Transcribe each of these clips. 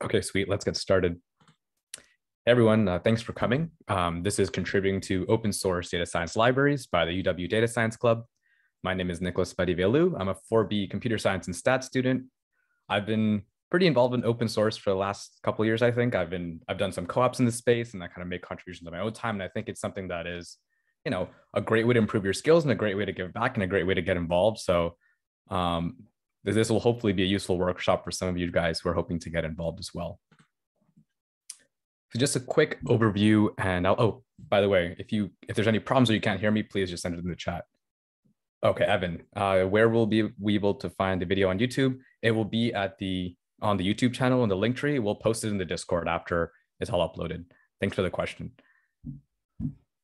Okay, sweet. Let's get started. Hey everyone, thanks for coming. This is contributing to open source data science libraries by the UW Data Science Club. My name is Nicholas Madibelu. I'm a 4B computer science and stats student. I've been pretty involved in open source for the last couple of years, I think. I've done some co-ops in this space and I kind of make contributions on my own time. And I think it's something that is, a great way to improve your skills and a great way to give back and a great way to get involved. So this will hopefully be a useful workshop for some of you guys who are hoping to get involved as well. So just a quick overview, and by the way, if there's any problems or you can't hear me, please just send it in the chat. Okay, Evan, where will we able to find the video on YouTube? It will be on the YouTube channel in the link tree. We'll post it in the Discord after it's all uploaded. Thanks for the question.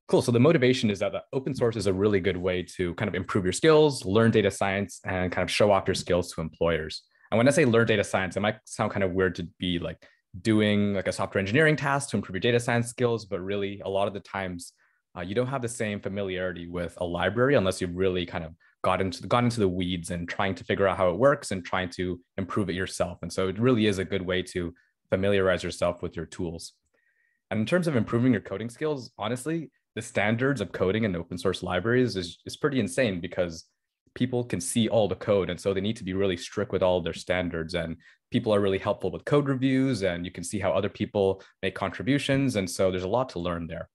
Cool. So the motivation is that open source is a really good way to kind of improve your skills, learn data science, and kind of show off your skills to employers. And when I say learn data science, it might sound kind of weird to be like doing like a software engineering task to improve your data science skills, but really a lot of the times you don't have the same familiarity with a library unless you've really kind of got into the weeds and trying to figure out how it works and trying to improve it yourself. And so it really is a good way to familiarize yourself with your tools. And in terms of improving your coding skills, honestly, the standards of coding in open source libraries is pretty insane because people can see all the code. And so they need to be really strict with all of their standards. And people are really helpful with code reviews and you can see how other people make contributions. And so there's a lot to learn there.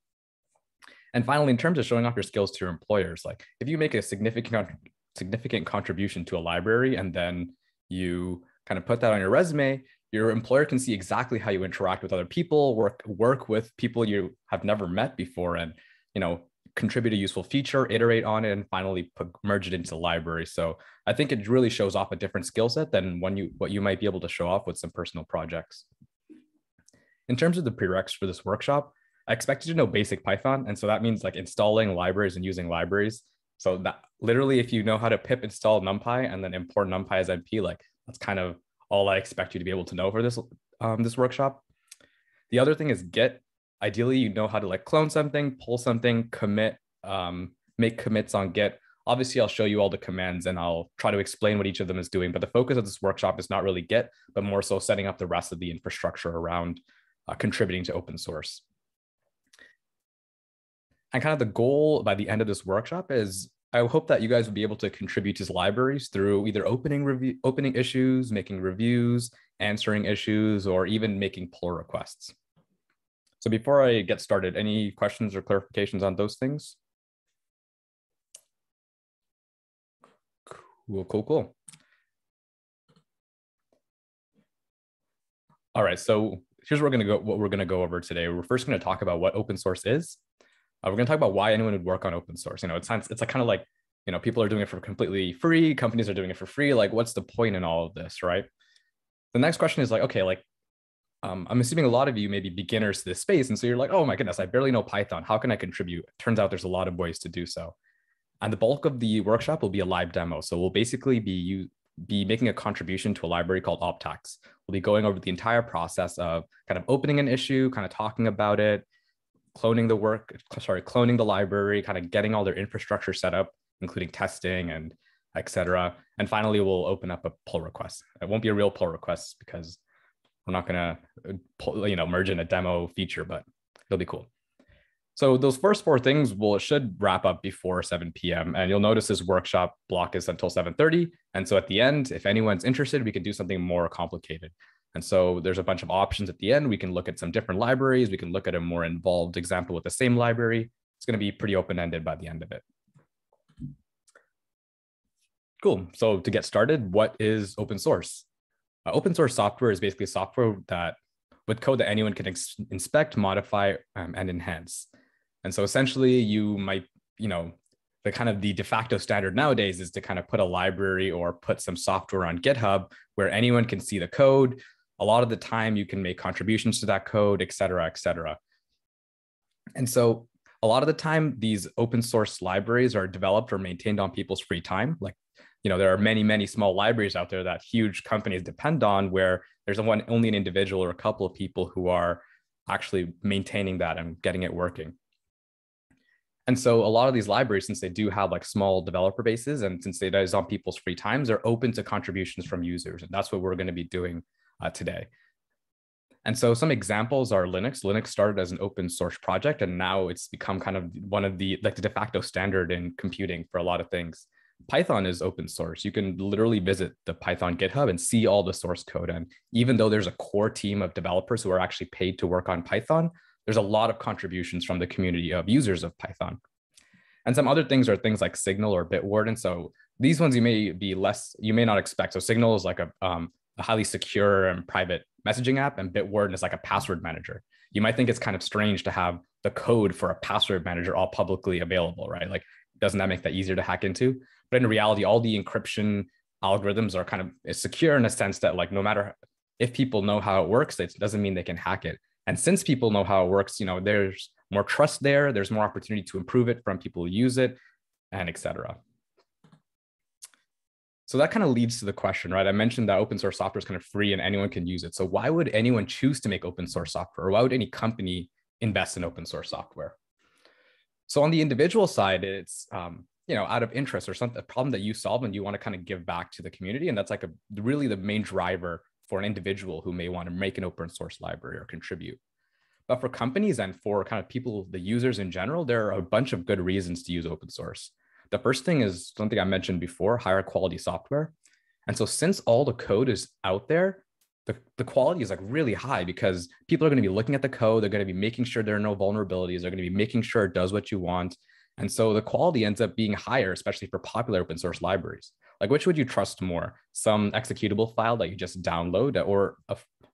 And finally, in terms of showing off your skills to your employers, like if you make a significant contribution to a library and then you kind of put that on your resume, your employer can see exactly how you interact with other people, work with people you have never met before, and contribute a useful feature, iterate on it, and finally merge it into the library. So I think it really shows off a different skill set than what you might be able to show off with some personal projects. In terms of the prereqs for this workshop, I expect you to know basic Python. And so that means like installing libraries and using libraries. So that literally, if you know how to pip install NumPy and then import NumPy as NP, like that's kind of all I expect you to be able to know for this workshop. The other thing is Git. Ideally, you know how to like clone something, pull something, commit, make commits on Git. Obviously, I'll show you all the commands and I'll try to explain what each of them is doing. But the focus of this workshop is not really Git, but more so setting up the rest of the infrastructure around contributing to open source. And kind of the goal by the end of this workshop is I hope that you guys will be able to contribute to libraries through either opening issues, making reviews, answering issues, or even making pull requests. So before I get started, any questions or clarifications on those things? Cool. All right, so here's what we're gonna go over today. We're first gonna talk about what open source is. We're going to talk about why anyone would work on open source. It's like kind of like, people are doing it for completely free. Companies are doing it for free. Like, what's the point in all of this, right? The next question is like, okay, like, I'm assuming a lot of you may be beginners to this space. And so you're like, oh my goodness, I barely know Python. How can I contribute? Turns out there's a lot of ways to do so. And the bulk of the workshop will be a live demo. So we'll basically be making a contribution to a library called Optax. We'll be going over the entire process of kind of opening an issue, kind of talking about it, cloning the library, kind of getting all their infrastructure set up, including testing and etc. And finally, we'll open up a pull request. It won't be a real pull request because we're not going to merge in a demo feature, but it'll be cool. So those first four things should wrap up before 7 p.m. And you'll notice this workshop block is until 7:30. And so at the end, if anyone's interested, we can do something more complicated. And so there's a bunch of options at the end. We can look at some different libraries. We can look at a more involved example with the same library. It's going to be pretty open-ended by the end of it. Cool. So to get started, what is open source? Open source software is basically software with code that anyone can inspect, modify, and enhance. And so essentially you might, the de facto standard nowadays is to kind of put a library or put some software on GitHub where anyone can see the code. A lot of the time you can make contributions to that code, et cetera, et cetera. And so a lot of the time these open source libraries are developed or maintained on people's free time. Like, there are many, many small libraries out there that huge companies depend on where there's only an individual or a couple of people who are actually maintaining that and getting it working. And so a lot of these libraries, since they do have like small developer bases and since it is on people's free times, they're open to contributions from users. And that's what we're going to be doing today. And so some examples are Linux. Linux started as an open source project, and now it's become kind of one of the de facto standard in computing for a lot of things. Python is open source. You can literally visit the Python GitHub and see all the source code. And even though there's a core team of developers who are actually paid to work on Python, there's a lot of contributions from the community of users of Python. And some other things are things like Signal or Bitwarden. And so these ones you may not expect. So Signal is like a highly secure and private messaging app, and Bitwarden is like a password manager. You might think it's kind of strange to have the code for a password manager all publicly available, right? Like, doesn't that make that easier to hack into? But in reality, all the encryption algorithms are kind of secure in a sense that, like, no matter if people know how it works, it doesn't mean they can hack it. And since people know how it works, there's more trust there. There's more opportunity to improve it from people who use it, and et cetera. So that kind of leads to the question, right? I mentioned that open source software is kind of free and anyone can use it. So why would anyone choose to make open source software? Or why would any company invest in open source software? So on the individual side, it's out of interest or something, a problem that you solve and you want to kind of give back to the community. And that's like really the main driver for an individual who may want to make an open source library or contribute. But for companies and for kind of people, the users in general, there are a bunch of good reasons to use open source. The first thing is something I mentioned before, higher quality software. And so since all the code is out there, the quality is like really high because people are going to be looking at the code. They're going to be making sure there are no vulnerabilities. They're going to be making sure it does what you want. And so the quality ends up being higher, especially for popular open source libraries. Like, which would you trust more? Some executable file that you just download or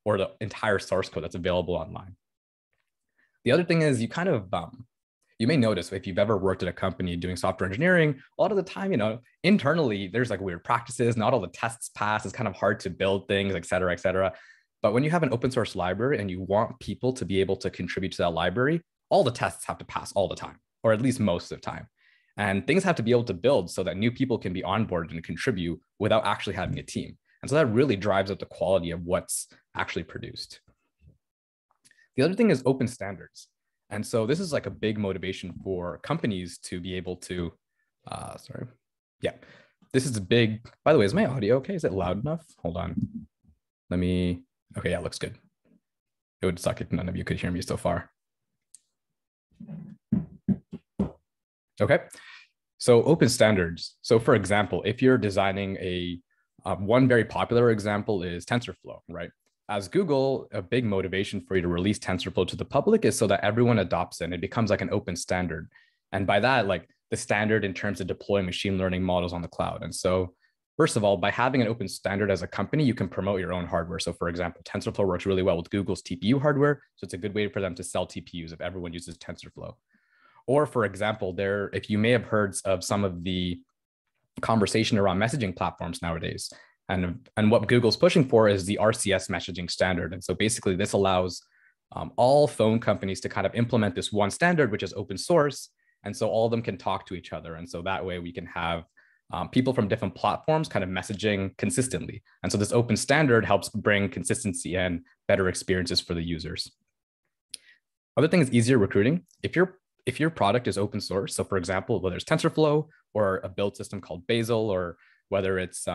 the entire source code that's available online? The other thing is you may notice if you've ever worked at a company doing software engineering, a lot of the time, internally, there's like weird practices, not all the tests pass. It's kind of hard to build things, et cetera, et cetera. But when you have an open source library and you want people to be able to contribute to that library, all the tests have to pass all the time, or at least most of the time. And things have to be able to build so that new people can be onboarded and contribute without actually having a team. And so that really drives up the quality of what's actually produced. The other thing is open standards. And so this is like a big motivation for companies to be able to, this is a big, by the way, is my audio okay? Is it loud enough? Hold on. Okay, yeah, it looks good. It would suck if none of you could hear me so far. Okay, so open standards. So for example, if you're designing one very popular example is TensorFlow, right? As Google, a big motivation for you to release TensorFlow to the public is so that everyone adopts it and it becomes like an open standard. And by that, like the standard in terms of deploying machine learning models on the cloud. And so first of all, by having an open standard as a company, you can promote your own hardware. So for example, TensorFlow works really well with Google's TPU hardware. So it's a good way for them to sell TPUs if everyone uses TensorFlow. Or for example, if you may have heard of some of the conversation around messaging platforms nowadays. And what Google's pushing for is the Rcs Messaging Standard. And so basically this allows all phone companies to kind of implement this one standard, which is open source. And so all of them can talk to each other. And so that way we can have people from different platforms kind of messaging consistently. And so this open standard helps bring consistency and better experiences for the users. Other thing is easier recruiting. If your product is open source, so for example, whether it's TensorFlow or a build system called Bazel, or whether it's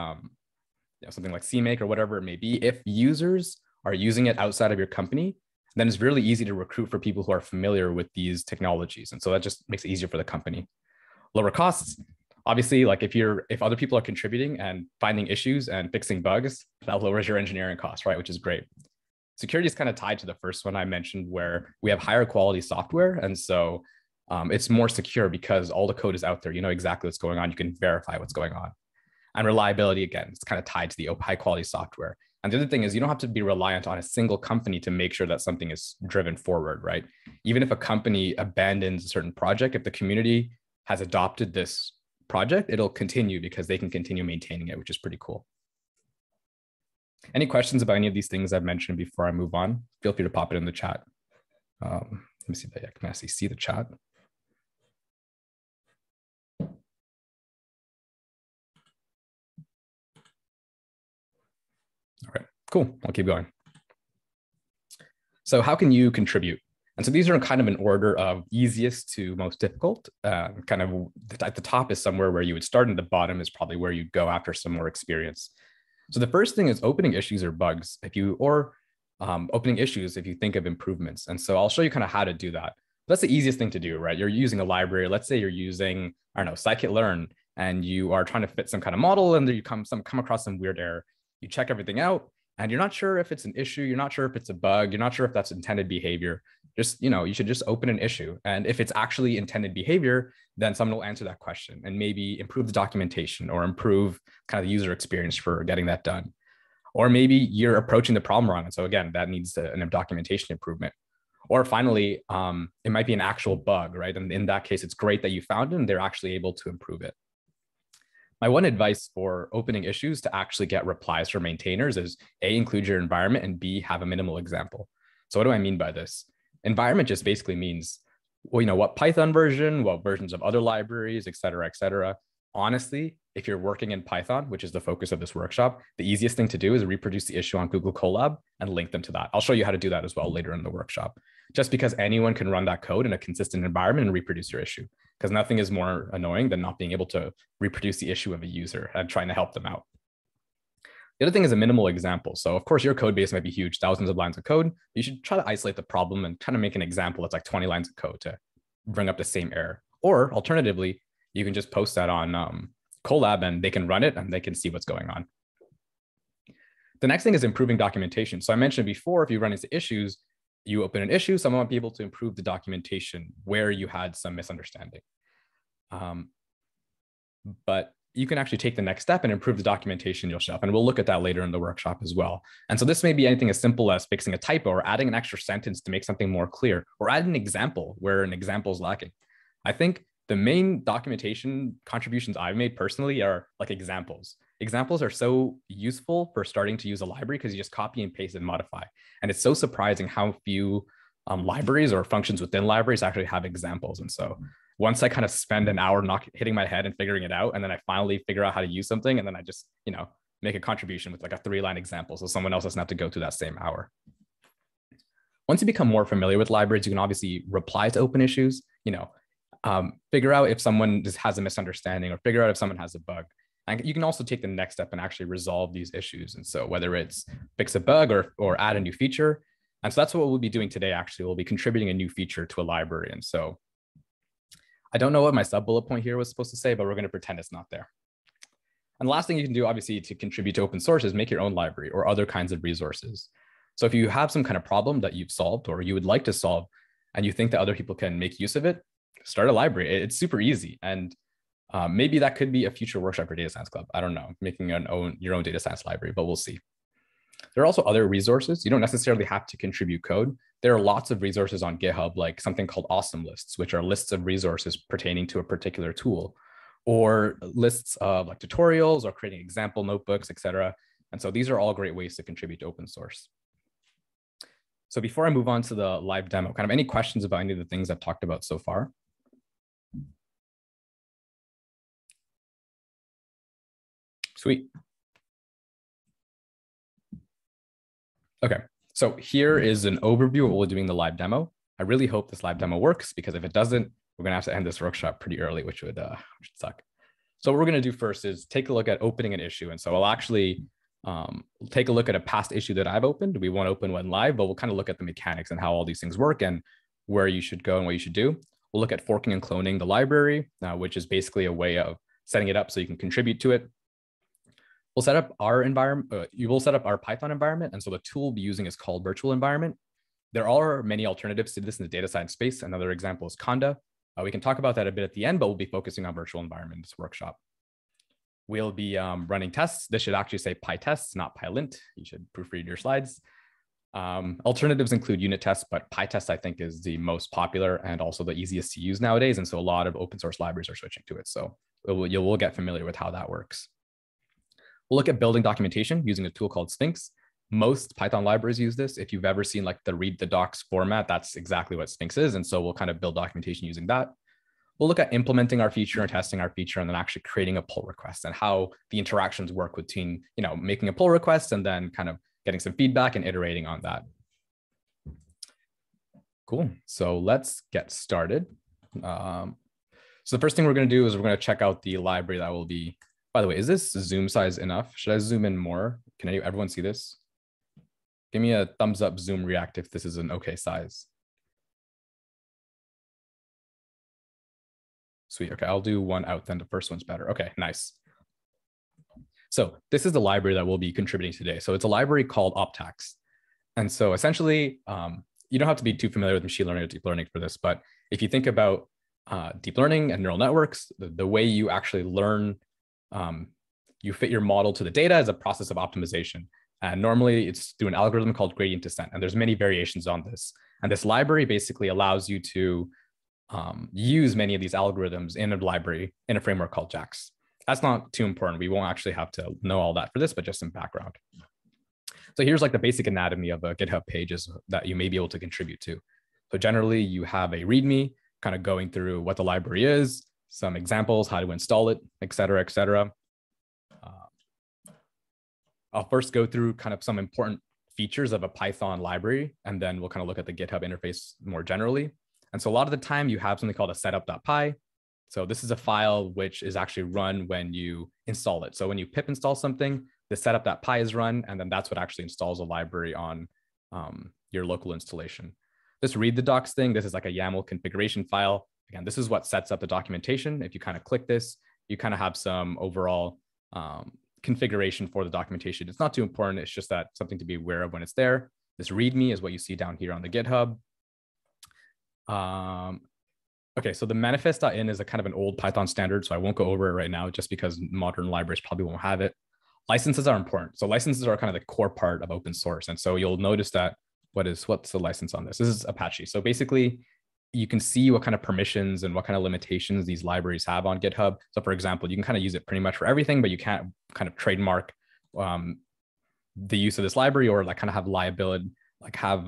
something like CMake or whatever it may be, if users are using it outside of your company, then it's really easy to recruit for people who are familiar with these technologies. And so that just makes it easier for the company. Lower costs. Obviously, like if other people are contributing and finding issues and fixing bugs, that lowers your engineering costs, right? Which is great. Security is kind of tied to the first one I mentioned, where we have higher quality software. And so it's more secure because all the code is out there. You know exactly what's going on. You can verify what's going on. And reliability, again, it's kind of tied to the high quality software. And the other thing is you don't have to be reliant on a single company to make sure that something is driven forward, right? Even if a company abandons a certain project, if the community has adopted this project, it'll continue because they can continue maintaining it, which is pretty cool. Any questions about any of these things I've mentioned before I move on? Feel free to pop it in the chat. Let me see if I can actually see the chat. All right, cool. I'll keep going. So how can you contribute? And so these are kind of in order of easiest to most difficult. Kind of at the top is somewhere where you would start, and the bottom is probably where you go after some more experience. So the first thing is opening issues or bugs. opening issues if you think of improvements. And so I'll show you kind of how to do that. That's the easiest thing to do, right? You're using a library. Let's say you're using, I don't know, scikit-learn, and you are trying to fit some kind of model, and then you come across some weird error. You check everything out, and you're not sure if it's an issue. You're not sure if it's a bug. You're not sure if that's intended behavior. Just, you should just open an issue. And if it's actually intended behavior, then someone will answer that question and maybe improve the documentation or improve kind of the user experience for getting that done. Or maybe you're approaching the problem wrong. And so again, that needs a documentation improvement. Or finally, it might be an actual bug, right? And in that case, it's great that you found it and they're actually able to improve it. My one advice for opening issues to actually get replies from maintainers is A, include your environment, and B, have a minimal example. So what do I mean by this? Environment just basically means, well, what Python version, what versions of other libraries, et cetera, et cetera. Honestly, if you're working in Python, which is the focus of this workshop, the easiest thing to do is reproduce the issue on Google Colab and link them to that. I'll show you how to do that as well later in the workshop, just because anyone can run that code in a consistent environment and reproduce your issue, because nothing is more annoying than not being able to reproduce the issue of a user and trying to help them out. The other thing is a minimal example. So of course, your code base might be huge, thousands of lines of code. You should try to isolate the problem and kind of make an example that's like 20 lines of code to bring up the same error. Or alternatively, you can just post that on Colab and they can run it and they can see what's going on. The next thing is improving documentation. So I mentioned before, if you run into issues, you open an issue, someone might be able to improve the documentation where you had some misunderstanding. But you can actually take the next step and improve the documentation yourself. And we'll look at that later in the workshop as well. And so this may be anything as simple as fixing a typo or adding an extra sentence to make something more clear, or add an example where an example is lacking. I think the main documentation contributions I've made personally are like examples. Examples are so useful for starting to use a library because you just copy and paste and modify. And it's so surprising how few libraries or functions within libraries actually have examples. And so once I kind of spend an hour hitting my head and figuring it out, and then I finally figure out how to use something, and then I just, make a contribution with like a 3-line example so someone else doesn't have to go through that same hour. Once you become more familiar with libraries, you can obviously reply to open issues, figure out if someone just has a misunderstanding or figure out if someone has a bug. And you can also take the next step and actually resolve these issues. And so whether it's fix a bug or add a new feature. And so that's what we'll be doing today. Actually, we'll be contributing a new feature to a library. And so I don't know what my sub bullet point here was supposed to say, but we're going to pretend it's not there. And the last thing you can do, obviously, to contribute to open source is make your own library or other kinds of resources. So if you have some kind of problem that you've solved or you would like to solve, and you think that other people can make use of it, start a library. It's super easy. And maybe that could be a future workshop for Data Science Club. I don't know, making your own data science library, but we'll see. There are also other resources. You don't necessarily have to contribute code. There are lots of resources on GitHub, like something called awesome lists, which are lists of resources pertaining to a particular tool, or lists of like tutorials or creating example notebooks, et cetera. And so these are all great ways to contribute to open source. So before I move on to the live demo, kind of any questions about any of the things I've talked about so far? Sweet. Okay, so here is an overview of what we're doing in the live demo. I really hope this live demo works, because if it doesn't, we're gonna have to end this workshop pretty early, which would suck. So what we're gonna do first is take a look at opening an issue. And so I'll actually take a look at a past issue that I've opened. We won't open one live, but we'll kind of look at the mechanics and how all these things work and where you should go and what you should do. We'll look at forking and cloning the library, which is basically a way of setting it up so you can contribute to it. We'll set up our environment. You will set up our Python environment. And so the tool we'll be using is called virtual environment. There are many alternatives to this in the data science space. Another example is Conda. We can talk about that a bit at the end, but we'll be focusing on virtual environment in this workshop. We'll be running tests. This should actually say PyTests, not PyLint. You should proofread your slides. Alternatives include unit tests, but PyTest, I think, is the most popular and also the easiest to use nowadays. And so a lot of open source libraries are switching to it. So you'll get familiar with how that works. We'll look at building documentation using a tool called Sphinx. Most Python libraries use this. If you've ever seen like the read the docs format, that's exactly what Sphinx is. And so we'll kind of build documentation using that. We'll look at implementing our feature and testing our feature, and then actually creating a pull request and how the interactions work between, making a pull request and then kind of getting some feedback and iterating on that. Cool. So let's get started. So the first thing we're going to do is we're going to check out the library that will be. By the way, is this zoom size enough? Should I zoom in more? Can everyone see this? Give me a thumbs up Zoom react if this is an okay size. Sweet. Okay, I'll do one out, then the first one's better. Okay, nice. So this is the library that we'll be contributing today. So it's a library called Optax. And so essentially, you don't have to be too familiar with machine learning or deep learning for this, but if you think about deep learning and neural networks, the way you actually learn, you fit your model to the data is a process of optimization. And normally it's through an algorithm called gradient descent. And there's many variations on this. And this library basically allows you to use many of these algorithms in a library in a framework called JAX. That's not too important. We won't actually have to know all that for this, but just some background. So here's like the basic anatomy of a GitHub pages that you may be able to contribute to. So generally you have a README kind of going through what the library is, some examples, how to install it, et cetera, et cetera. I'll first go through kind of some important features of a Python library, and then we'll kind of look at the GitHub interface more generally. And so a lot of the time you have something called a setup.py. So this is a file which is actually run when you install it. So when you pip install something, the setup.py is run, and then that's what actually installs a library on your local installation. This read the docs thing, this is like a YAML configuration file. Again, this is what sets up the documentation. If you kind of click this, you kind of have some overall configuration for the documentation. It's not too important. It's just that something to be aware of when it's there. This README is what you see down here on the GitHub. Okay, so the manifest.in is a kind of an old Python standard, so I won't go over it right now just because modern libraries probably won't have it. Licenses are important. So licenses are kind of the core part of open source. And so you'll notice that what's the license on this? This is Apache. So basically you can see what kind of permissions and what kind of limitations these libraries have on GitHub. So for example, you can kind of use it pretty much for everything, but you can't kind of trademark the use of this library or like kind of have liability, like have,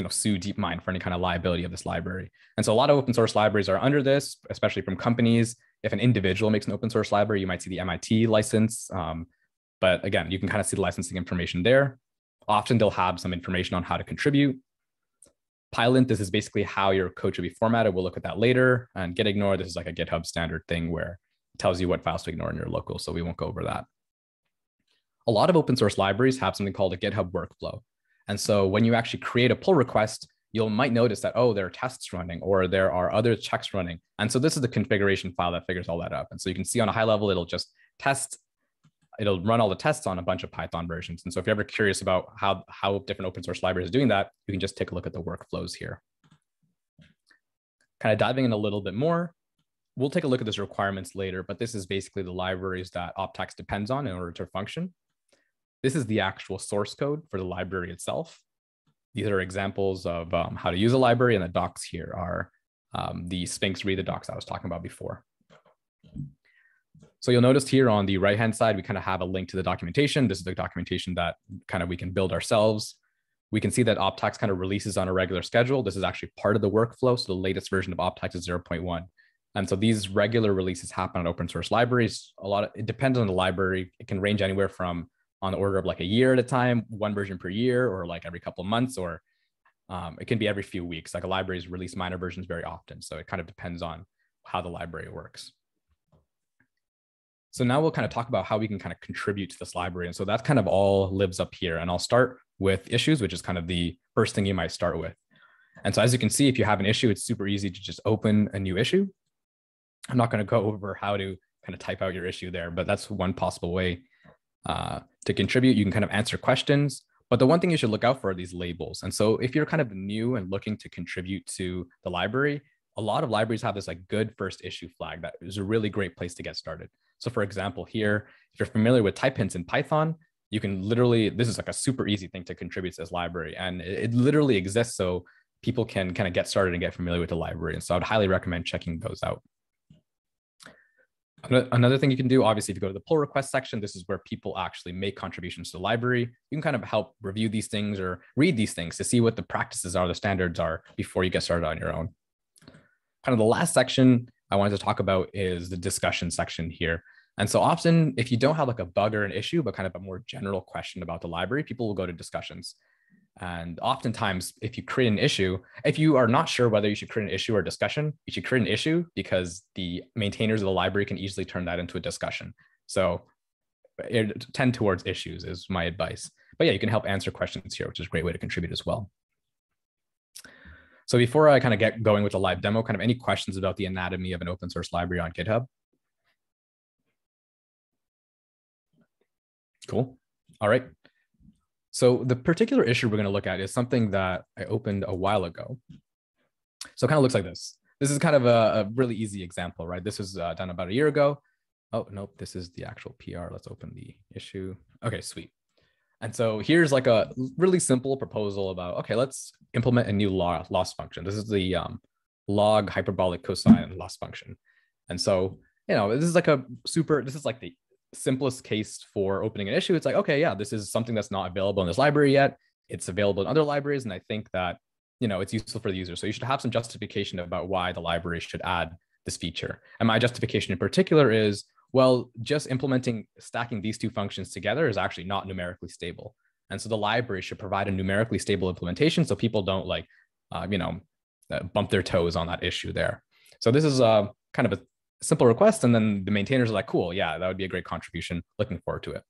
sue DeepMind for any kind of liability of this library. And so a lot of open source libraries are under this, especially from companies. If an individual makes an open source library, you might see the MIT license. But again, you can kind of see the licensing information there. Often they'll have some information on how to contribute. Pylint, this is basically how your code should be formatted. We'll look at that later. And gitignore, this is like a GitHub standard thing where it tells you what files to ignore in your local, so we won't go over that. A lot of open source libraries have something called a GitHub workflow. And so when you actually create a pull request, you might notice that, oh, there are tests running or there are other checks running. And so this is the configuration file that figures all that up. And so you can see on a high level, it'll just it'll run all the tests on a bunch of Python versions. And so if you're ever curious about how different open source libraries are doing that, you can just take a look at the workflows here. Kind of diving in a little bit more, we'll take a look at this requirements later, but this is basically the libraries that Optax depends on in order to function. This is the actual source code for the library itself. These are examples of how to use a library, and the docs here are the Sphinx read the docs I was talking about before. So you'll notice here on the right-hand side, we kind of have a link to the documentation. This is the documentation that kind of we can build ourselves. We can see that Optax kind of releases on a regular schedule. This is actually part of the workflow. So the latest version of Optax is 0.1. And so these regular releases happen on open source libraries. It depends on the library. It can range anywhere from on the order of like a year at a time, one version per year, or like every couple of months, or it can be every few weeks. Like a libraries release minor versions very often. So it kind of depends on how the library works. So now we'll kind of talk about how we can kind of contribute to this library. And so that kind of all lives up here. And I'll start with issues, which is kind of the first thing you might start with. And so as you can see, if you have an issue, it's super easy to just open a new issue. I'm not going to go over how to kind of type out your issue there, but that's one possible way to contribute. You can kind of answer questions, but the one thing you should look out for are these labels. And so if you're kind of new and looking to contribute to the library, a lot of libraries have this like good first issue flag that is a really great place to get started. So for example, here, if you're familiar with type hints in Python, you can literally, this is like a super easy thing to contribute to this library. And it literally exists so people can kind of get started and get familiar with the library. And so I would highly recommend checking those out. Another thing you can do, obviously, if you go to the pull request section, this is where people actually make contributions to the library. You can kind of help review these things or read these things to see what the practices are, the standards are before you get started on your own. Kind of the last section I wanted to talk about is the discussion section here. And so often, if you don't have like a bug or an issue, but kind of a more general question about the library, people will go to discussions. And oftentimes, if you create an issue, if you are not sure whether you should create an issue or discussion, you should create an issue because the maintainers of the library can easily turn that into a discussion. So tend towards issues is my advice. But yeah, you can help answer questions here, which is a great way to contribute as well. So before I kind of get going with the live demo, kind of any questions about the anatomy of an open source library on GitHub? Cool. All right. So the particular issue we're going to look at is something that I opened a while ago. So it kind of looks like this. This is kind of a really easy example, right? This was done about a year ago. Oh, nope, this is the actual PR. Let's open the issue. Okay, sweet. And so here's like a really simple proposal about, okay, let's implement a new loss function. This is the log hyperbolic cosine loss function. And so, you know, this is like the simplest case for opening an issue. It's like, okay, yeah, this is something that's not available in this library yet. It's available in other libraries. And I think that, you know, it's useful for the user. So you should have some justification about why the library should add this feature. And my justification in particular is, well, just stacking these two functions together is actually not numerically stable. And so the library should provide a numerically stable implementation so people don't bump their toes on that issue there. So this is kind of a simple request. And then the maintainers are like, cool, yeah, that would be a great contribution. Looking forward to it.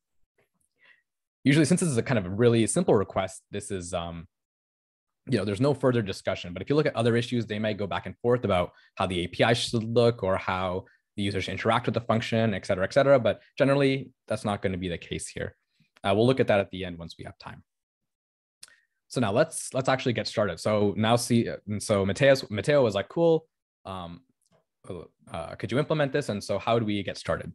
Usually, since this is a kind of a really simple request, this is, there's no further discussion. But if you look at other issues, they might go back and forth about how the API should look or how the user should interact with the function, et cetera, et cetera. But generally, that's not going to be the case here. We'll look at that at the end once we have time. So now let's actually get started. So now so Mateo was like, cool. Could you implement this? And so how do we get started?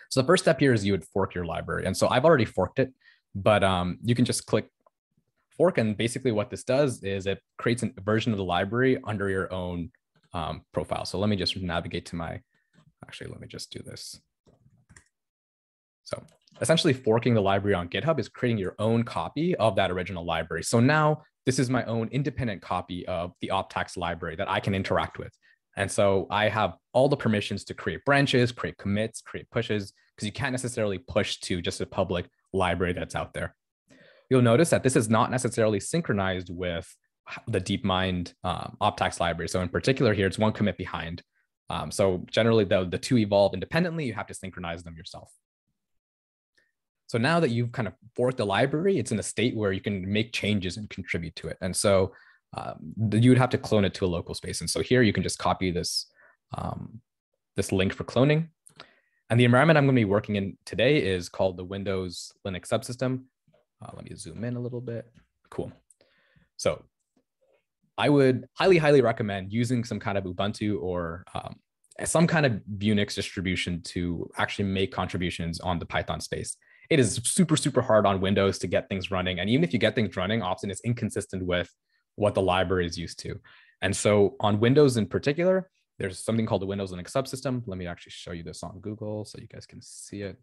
So the first step here is you would fork your library. And so I've already forked it, but you can just click fork. And basically what this does is it creates a version of the library under your own profile. So let me just navigate to let me just do this. So essentially forking the library on GitHub is creating your own copy of that original library. So now this is my own independent copy of the Optax library that I can interact with. And so I have all the permissions to create branches, create commits, create pushes, because you can't necessarily push to just a public library that's out there. You'll notice that this is not necessarily synchronized with the DeepMind Optax library. So in particular here, it's one commit behind. So generally the two evolve independently, you have to synchronize them yourself. So now that you've kind of forked the library, it's in a state where you can make changes and contribute to it. And so you would have to clone it to a local space. And so here you can just copy this, this link for cloning. And the environment I'm going to be working in today is called the Windows Linux subsystem. Let me zoom in a little bit. Cool. So I would highly recommend using some kind of Ubuntu or some kind of Unix distribution to actually make contributions on the Python space. It is super hard on Windows to get things running. And even if you get things running, often it's inconsistent with what the library is used to. And so on Windows in particular, there's something called the Windows Linux subsystem. Let me actually show you this on Google so you guys can see it.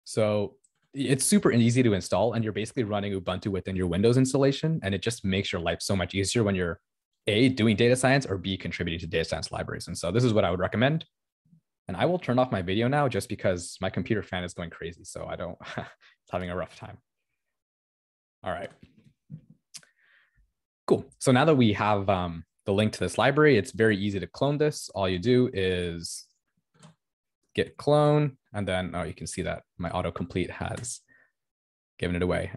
So it's super easy to install, and you're basically running Ubuntu within your Windows installation. And it just makes your life so much easier when you're A, doing data science, or B, contributing to data science libraries. And so this is what I would recommend. And I will turn off my video now just because my computer fan is going crazy. So I don't, it's having a rough time. All right. Cool. So now that we have the link to this library, it's very easy to clone this. All you do is git clone, and then, oh, you can see that my autocomplete has given it away.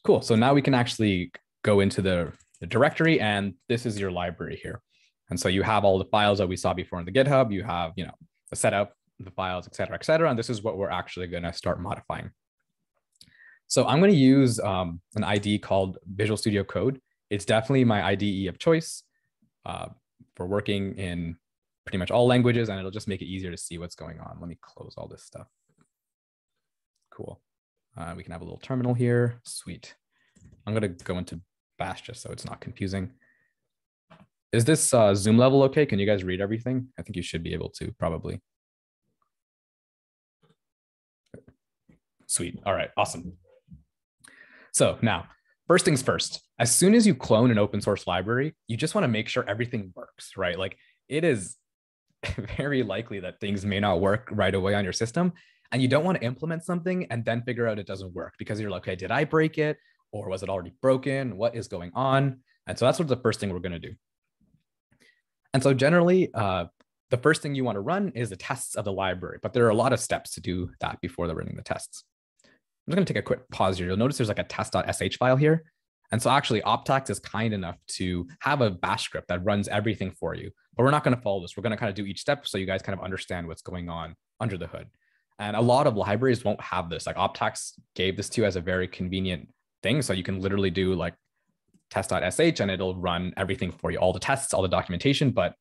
Cool. So now we can actually go into the directory, and this is your library here. And so you have all the files that we saw before in the GitHub. You have, the setup, the files, et cetera, et cetera. And this is what we're actually going to start modifying. So I'm going to use an IDE called Visual Studio Code. It's definitely my IDE of choice for working in pretty much all languages, and it'll just make it easier to see what's going on. Let me close all this stuff. Cool. We can have a little terminal here. Sweet. I'm going to go into Bash just so it's not confusing. Is this Zoom level okay? Can you guys read everything? I think you should be able to, probably. Sweet. All right. Awesome. So now, first things first, as soon as you clone an open source library, you just want to make sure everything works, right? Like, it is very likely that things may not work right away on your system. And you don't want to implement something and then figure out it doesn't work because you're like, okay, did I break it? Or was it already broken? What is going on? And so that's what the first thing we're going to do. And so generally, the first thing you want to run is the tests of the library, but there are a lot of steps to do that before running the tests. just going to take a quick pause here. You'll notice there's like a test.sh file here. And so actually Optax is kind enough to have a bash script that runs everything for you, but we're not going to follow this. We're going to kind of do each step so you guys kind of understand what's going on under the hood. And a lot of libraries won't have this. Like Optax gave this to you as a very convenient thing. So you can literally do like test.sh and it'll run everything for you, all the tests, all the documentation. But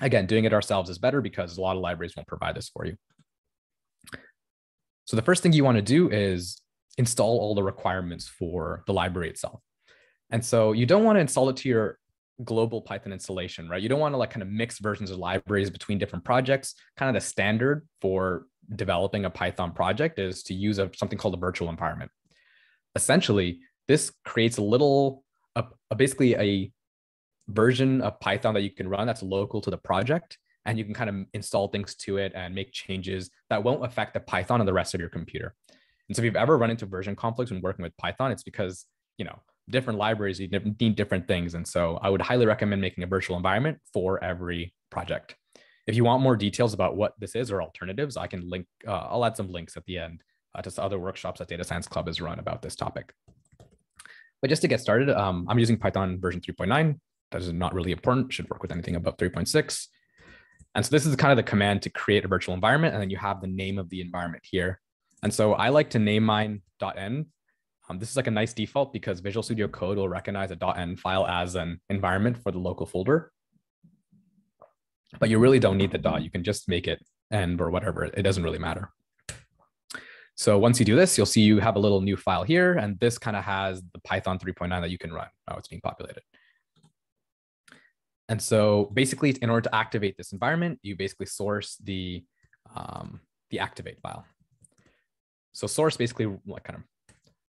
again, doing it ourselves is better because a lot of libraries won't provide this for you. So the first thing you want to do is install all the requirements for the library itself. And so you don't want to install it to your global Python installation, right? You don't want to like kind of mix versions of libraries between different projects. Kind of the standard for developing a Python project is to use something called a virtual environment. Essentially, this creates basically a version of Python that you can run that's local to the project, and you can kind of install things to it and make changes that won't affect the Python and the rest of your computer. And so if you've ever run into version conflicts when working with Python, it's because, different libraries need different things. And so I would highly recommend making a virtual environment for every project. If you want more details about what this is or alternatives, I can link, I'll add some links at the end to some other workshops that Data Science Club has run about this topic. But just to get started, I'm using Python version 3.9. That is not really important, should work with anything above 3.6. And so this is kind of the command to create a virtual environment, and then you have the name of the environment here. And so I like to name mine .env. This is like a nice default because Visual Studio Code will recognize a .env file as an environment for the local folder. But you really don't need the dot. You can just make it env or whatever. It doesn't really matter. So once you do this, you'll see you have a little new file here, and this kind of has the Python 3.9 that you can run. Oh, it's being populated. And so basically, in order to activate this environment, you basically source the activate file. So source basically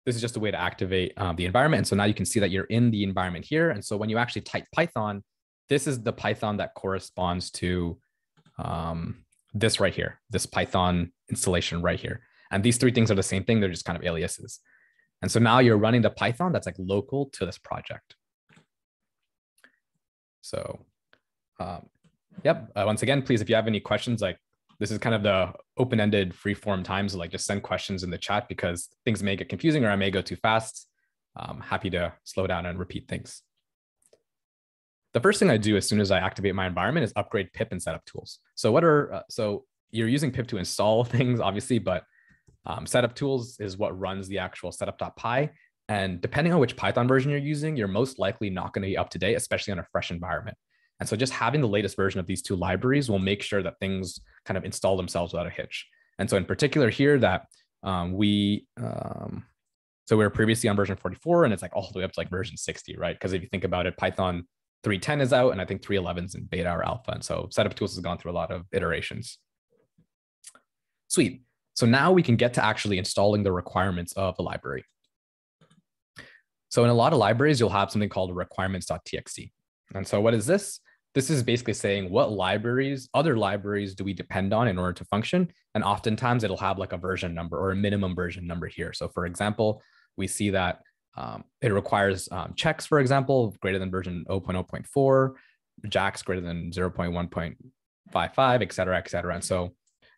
this is just a way to activate the environment. And so now you can see that you're in the environment here. And so when you actually type Python, this is the Python that corresponds to this right here, this Python installation right here. And these three things are the same thing. They're just kind of aliases. And so now you're running the Python that's like local to this project. So once again, please, if you have any questions, like this is kind of the open-ended free-form times, so like just send questions in the chat because things may get confusing or I may go too fast. I'm happy to slow down and repeat things. The first thing I do as soon as I activate my environment is upgrade pip and setup tools. So so you're using pip to install things, obviously, but setup tools is what runs the actual setup.py. And depending on which Python version you're using, you're most likely not going to be up to date, especially on a fresh environment. And so just having the latest version of these two libraries will make sure that things kind of install themselves without a hitch. And so in particular here that so we were previously on version 44 and it's like all the way up to like version 60, right? Because if you think about it, Python 3.10 is out and I think 3.11 is in beta or alpha. And so setup tools has gone through a lot of iterations. Sweet. So now we can get to actually installing the requirements of the library. So in a lot of libraries, you'll have something called requirements.txt. And so what is this? This is basically saying what other libraries do we depend on in order to function? And oftentimes it'll have like a version number or a minimum version number here. So for example, we see that it requires checks, for example, greater than version 0.0.4, JAX greater than 0.1.55, et cetera, et cetera. And so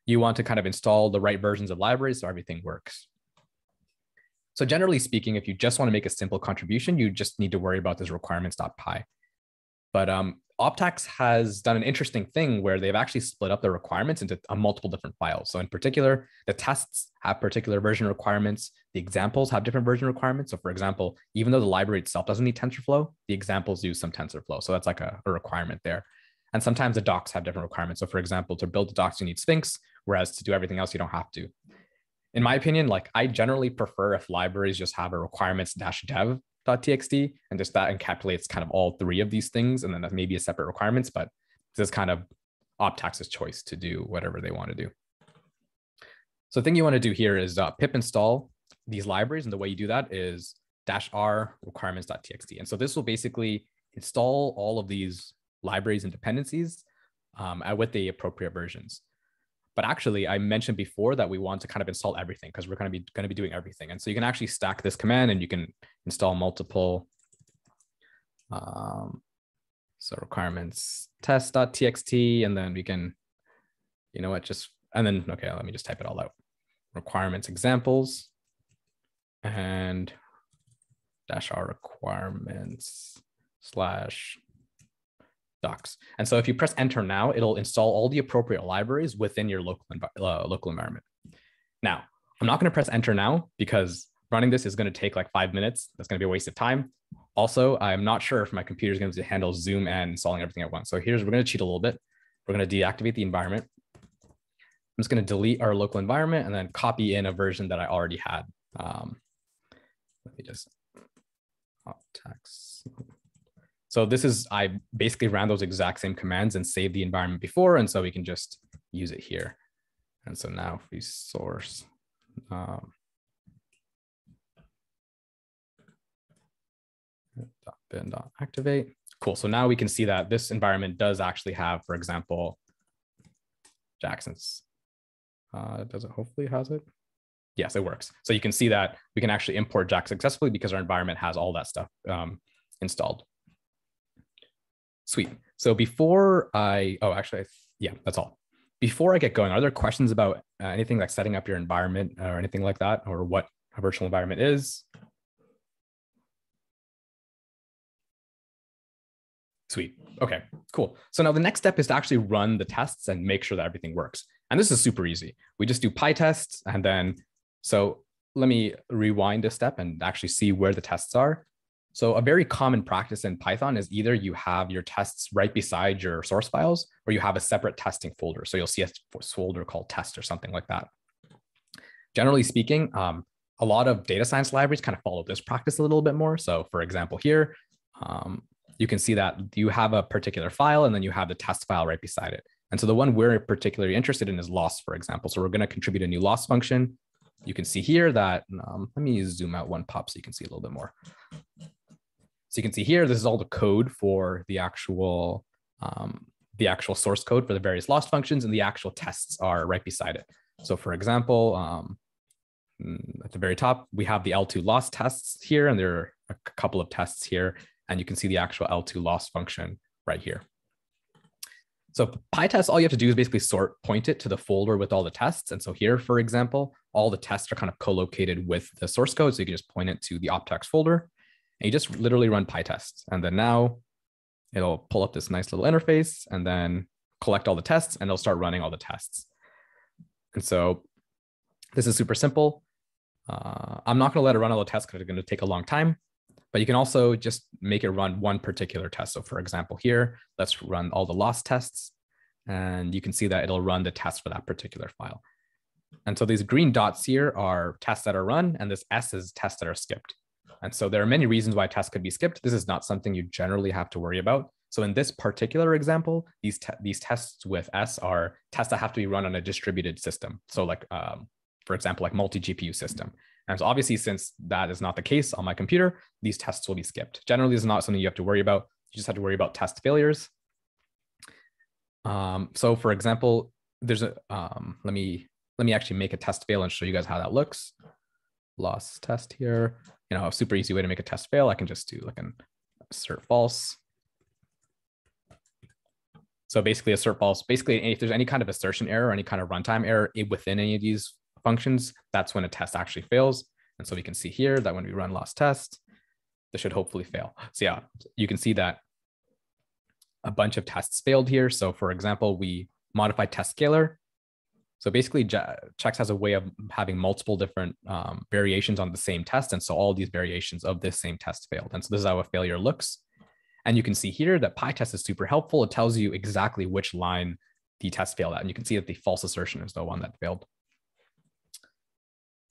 you want to kind of install the right versions of libraries so everything works. So generally speaking, if you just want to make a simple contribution, you just need to worry about this requirements.py. But Optax has done an interesting thing where they've actually split up the requirements into multiple different files. So in particular, the tests have particular version requirements. The examples have different version requirements. So for example, even though the library itself doesn't need TensorFlow, the examples use some TensorFlow. So that's like a requirement there. And sometimes the docs have different requirements. So for example, to build the docs, you need Sphinx, whereas to do everything else, you don't have to. In my opinion, like I generally prefer if libraries just have a requirements-dev.txt and just that encapsulates kind of all three of these things. And then that may be a separate requirements, but this is kind of Optax's choice to do whatever they want to do. So the thing you want to do here is pip install these libraries. And the way you do that is -r requirements.txt. And so this will basically install all of these libraries and dependencies with the appropriate versions. But actually, I mentioned before that we want to kind of install everything because we're going to be doing everything. And so you can actually stack this command and you can install multiple so requirements test.txt, and then we can, okay, let me just type it all out. Requirements examples. and -r requirements / docs. And so if you press enter now, it'll install all the appropriate libraries within your local environment. Now, I'm not going to press enter now because running this is going to take like 5 minutes. That's going to be a waste of time. Also, I'm not sure if my computer is going to handle Zoom and installing everything at once. So we're going to cheat a little bit. We're going to deactivate the environment. I'm just going to delete our local environment and then copy in a version that I already had. Let me just Optax. So this is, I basically ran those exact same commands and saved the environment before. And so we can just use it here. And so now if we source, bin.activate. Cool. So now we can see that this environment does actually have, for example, Jackson's. Does it hopefully has it? Yes, it works. So you can see that we can actually import Jack successfully because our environment has all that stuff installed. Sweet. So before yeah, that's all. Before I get going, are there questions about anything like setting up your environment or anything like that, or what a virtual environment is? Sweet. Okay, cool. So now the next step is to actually run the tests and make sure that everything works. And this is super easy. We just do PyTest and then, so let me rewind a step and actually see where the tests are. So a very common practice in Python is either you have your tests right beside your source files or you have a separate testing folder. So you'll see a folder called test or something like that. Generally speaking, a lot of data science libraries kind of follow this practice a little bit more. So for example, here, you can see that you have a particular file and then you have the test file right beside it. And so the one we're particularly interested in is loss, for example. So we're going to contribute a new loss function. You can see here that, let me zoom out one pop so you can see a little bit more. So you can see here, this is all the code for the actual source code for the various loss functions, and the actual tests are right beside it. So for example, at the very top, we have the L2 loss tests here, and there are a couple of tests here, and you can see the actual L2 loss function right here. So PyTest, all you have to do is basically point it to the folder with all the tests. And so here, for example, all the tests are kind of co-located with the source code. So you can just point it to the Optax folder and you just literally run PyTest. And then now it'll pull up this nice little interface and then collect all the tests and it'll start running all the tests. And so this is super simple. I'm not going to let it run all the tests because it's going to take a long time. But you can also just make it run one particular test. So for example, here, let's run all the loss tests. And you can see that it'll run the test for that particular file. And so these green dots here are tests that are run, and this S is tests that are skipped. And so there are many reasons why tests could be skipped. This is not something you generally have to worry about. So in this particular example, these tests with S are tests that have to be run on a distributed system. So like, for example, like multi-GPU system. And so obviously, since that is not the case on my computer, these tests will be skipped. Generally, this is not something you have to worry about. You just have to worry about test failures. So for example, there's a, let me actually make a test fail and show you guys how that looks. Loss test here, a super easy way to make a test fail. I can just do like an assert false. So basically assert false, basically if there's any kind of assertion error or any kind of runtime error within any of these functions, that's when a test actually fails. And so we can see here that when we run loss test, this should hopefully fail. So yeah, you can see that a bunch of tests failed here. So for example, we modified test scaler. So basically Checks has a way of having multiple different variations on the same test. And so all these variations of this same test failed. And so this is how a failure looks. And you can see here that PyTest is super helpful. It tells you exactly which line the test failed at. And you can see that the false assertion is the one that failed.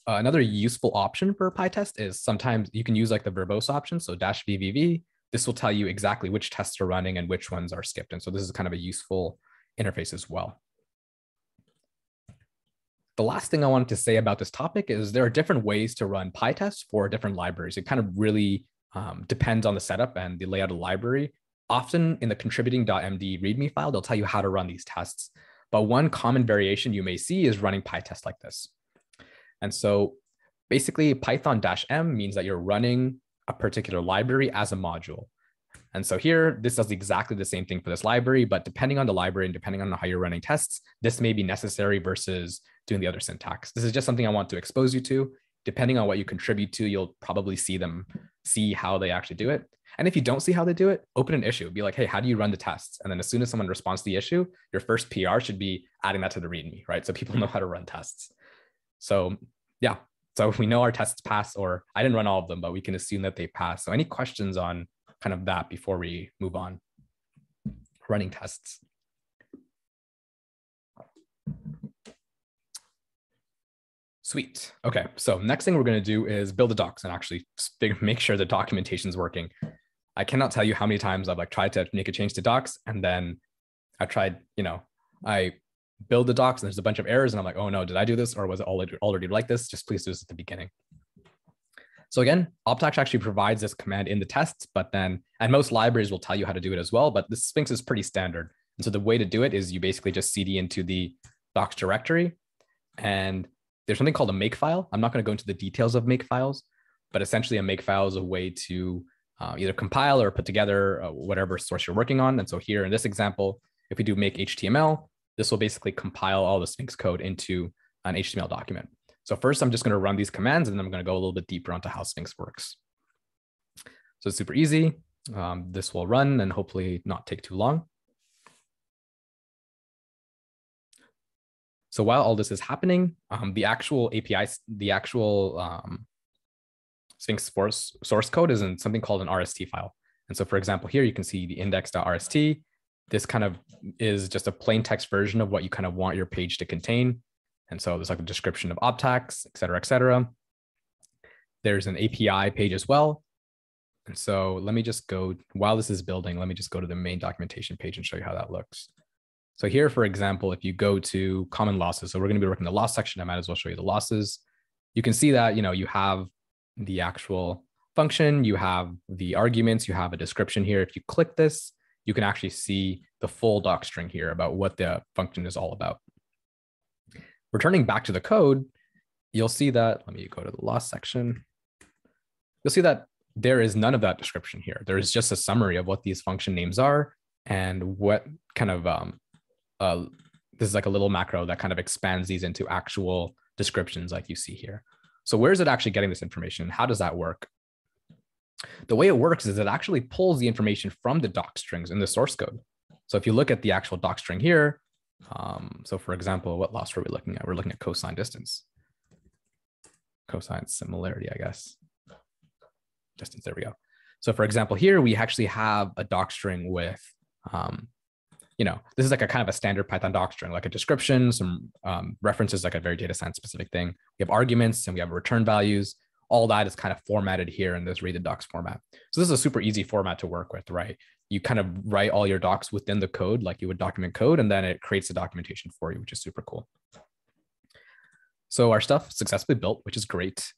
Another useful option for PyTest is sometimes you can use like the verbose option. So -VVV, this will tell you exactly which tests are running and which ones are skipped. And so this is kind of a useful interface as well. The last thing I wanted to say about this topic is there are different ways to run PyTest for different libraries. It kind of really depends on the setup and the layout of the library. Often in the contributing.md README file, they'll tell you how to run these tests. But one common variation you may see is running PyTest like this. And so basically Python-M means that you're running a particular library as a module. And so here, this does exactly the same thing for this library, but depending on the library and depending on how you're running tests, this may be necessary versus doing the other syntax. This is just something I want to expose you to. depending on what you contribute to, you'll probably see how they actually do it. And if you don't see how they do it, open an issue. Be like, hey, how do you run the tests? And then as soon as someone responds to the issue, your first PR should be adding that to the README, right? So people know how to run tests. So yeah, so we know our tests pass, or I didn't run all of them, but we can assume that they pass. So any questions on kind of that before we move on? Running tests. Sweet. Okay, so next thing we're going to do is build the docs and actually make sure the documentation is working. I cannot tell you how many times I've tried to make a change to docs, and then I tried, I build the docs and there's a bunch of errors and I'm like, oh no, did I do this? Or was it already like this? Just please do this at the beginning. So again, Optax actually provides this command in the tests, but then, and most libraries will tell you how to do it as well, but the Sphinx is pretty standard. And so the way to do it is you basically just cd into the docs directory, and there's something called a makefile. I'm not going to go into the details of makefiles, but essentially a makefile is a way to either compile or put together whatever source you're working on. And so here in this example, if we do make HTML, this will basically compile all the Sphinx code into an HTML document. So first, I'm just going to run these commands, and then I'm going to go a little bit deeper onto how Sphinx works. So it's super easy. This will run and hopefully not take too long. So while all this is happening, the actual APIs, the actual Sphinx source code is in something called an Rst file. And so for example, here you can see the index.rst. This kind of is just a plain text version of what you kind of want your page to contain. And so there's like a description of Optax, et cetera, et cetera. There's an API page as well. And so let me just go, while this is building, let me just go to the main documentation page and show you how that looks. So here, for example, if you go to common losses, so we're going to be working the loss section, I might as well show you the losses. You can see that, you have the actual function, you have the arguments, you have a description here. If you click this, you can actually see the full doc string here about what the function is all about. Returning back to the code, you'll see that, let me go to the loss section. You'll see that there is none of that description here. There is just a summary of what these function names are and what kind of, this is like a little macro that kind of expands these into actual descriptions like you see here. So where is it actually getting this information? How does that work? The way it works is it actually pulls the information from the doc strings in the source code. So if you look at the actual doc string here, so for example, what loss were we looking at? We're looking at cosine distance. Cosine similarity, I guess. Distance, there we go. So for example, here we actually have a doc string with, this is like a kind of a standard Python doc string, like a description, some references, like a very data science specific thing. We have arguments and we have return values. All that is kind of formatted here in this read the docs format. So this is a super easy format to work with, right? You kind of write all your docs within the code like you would document code, and then it creates the documentation for you, which is super cool. So our stuff successfully built, which is great.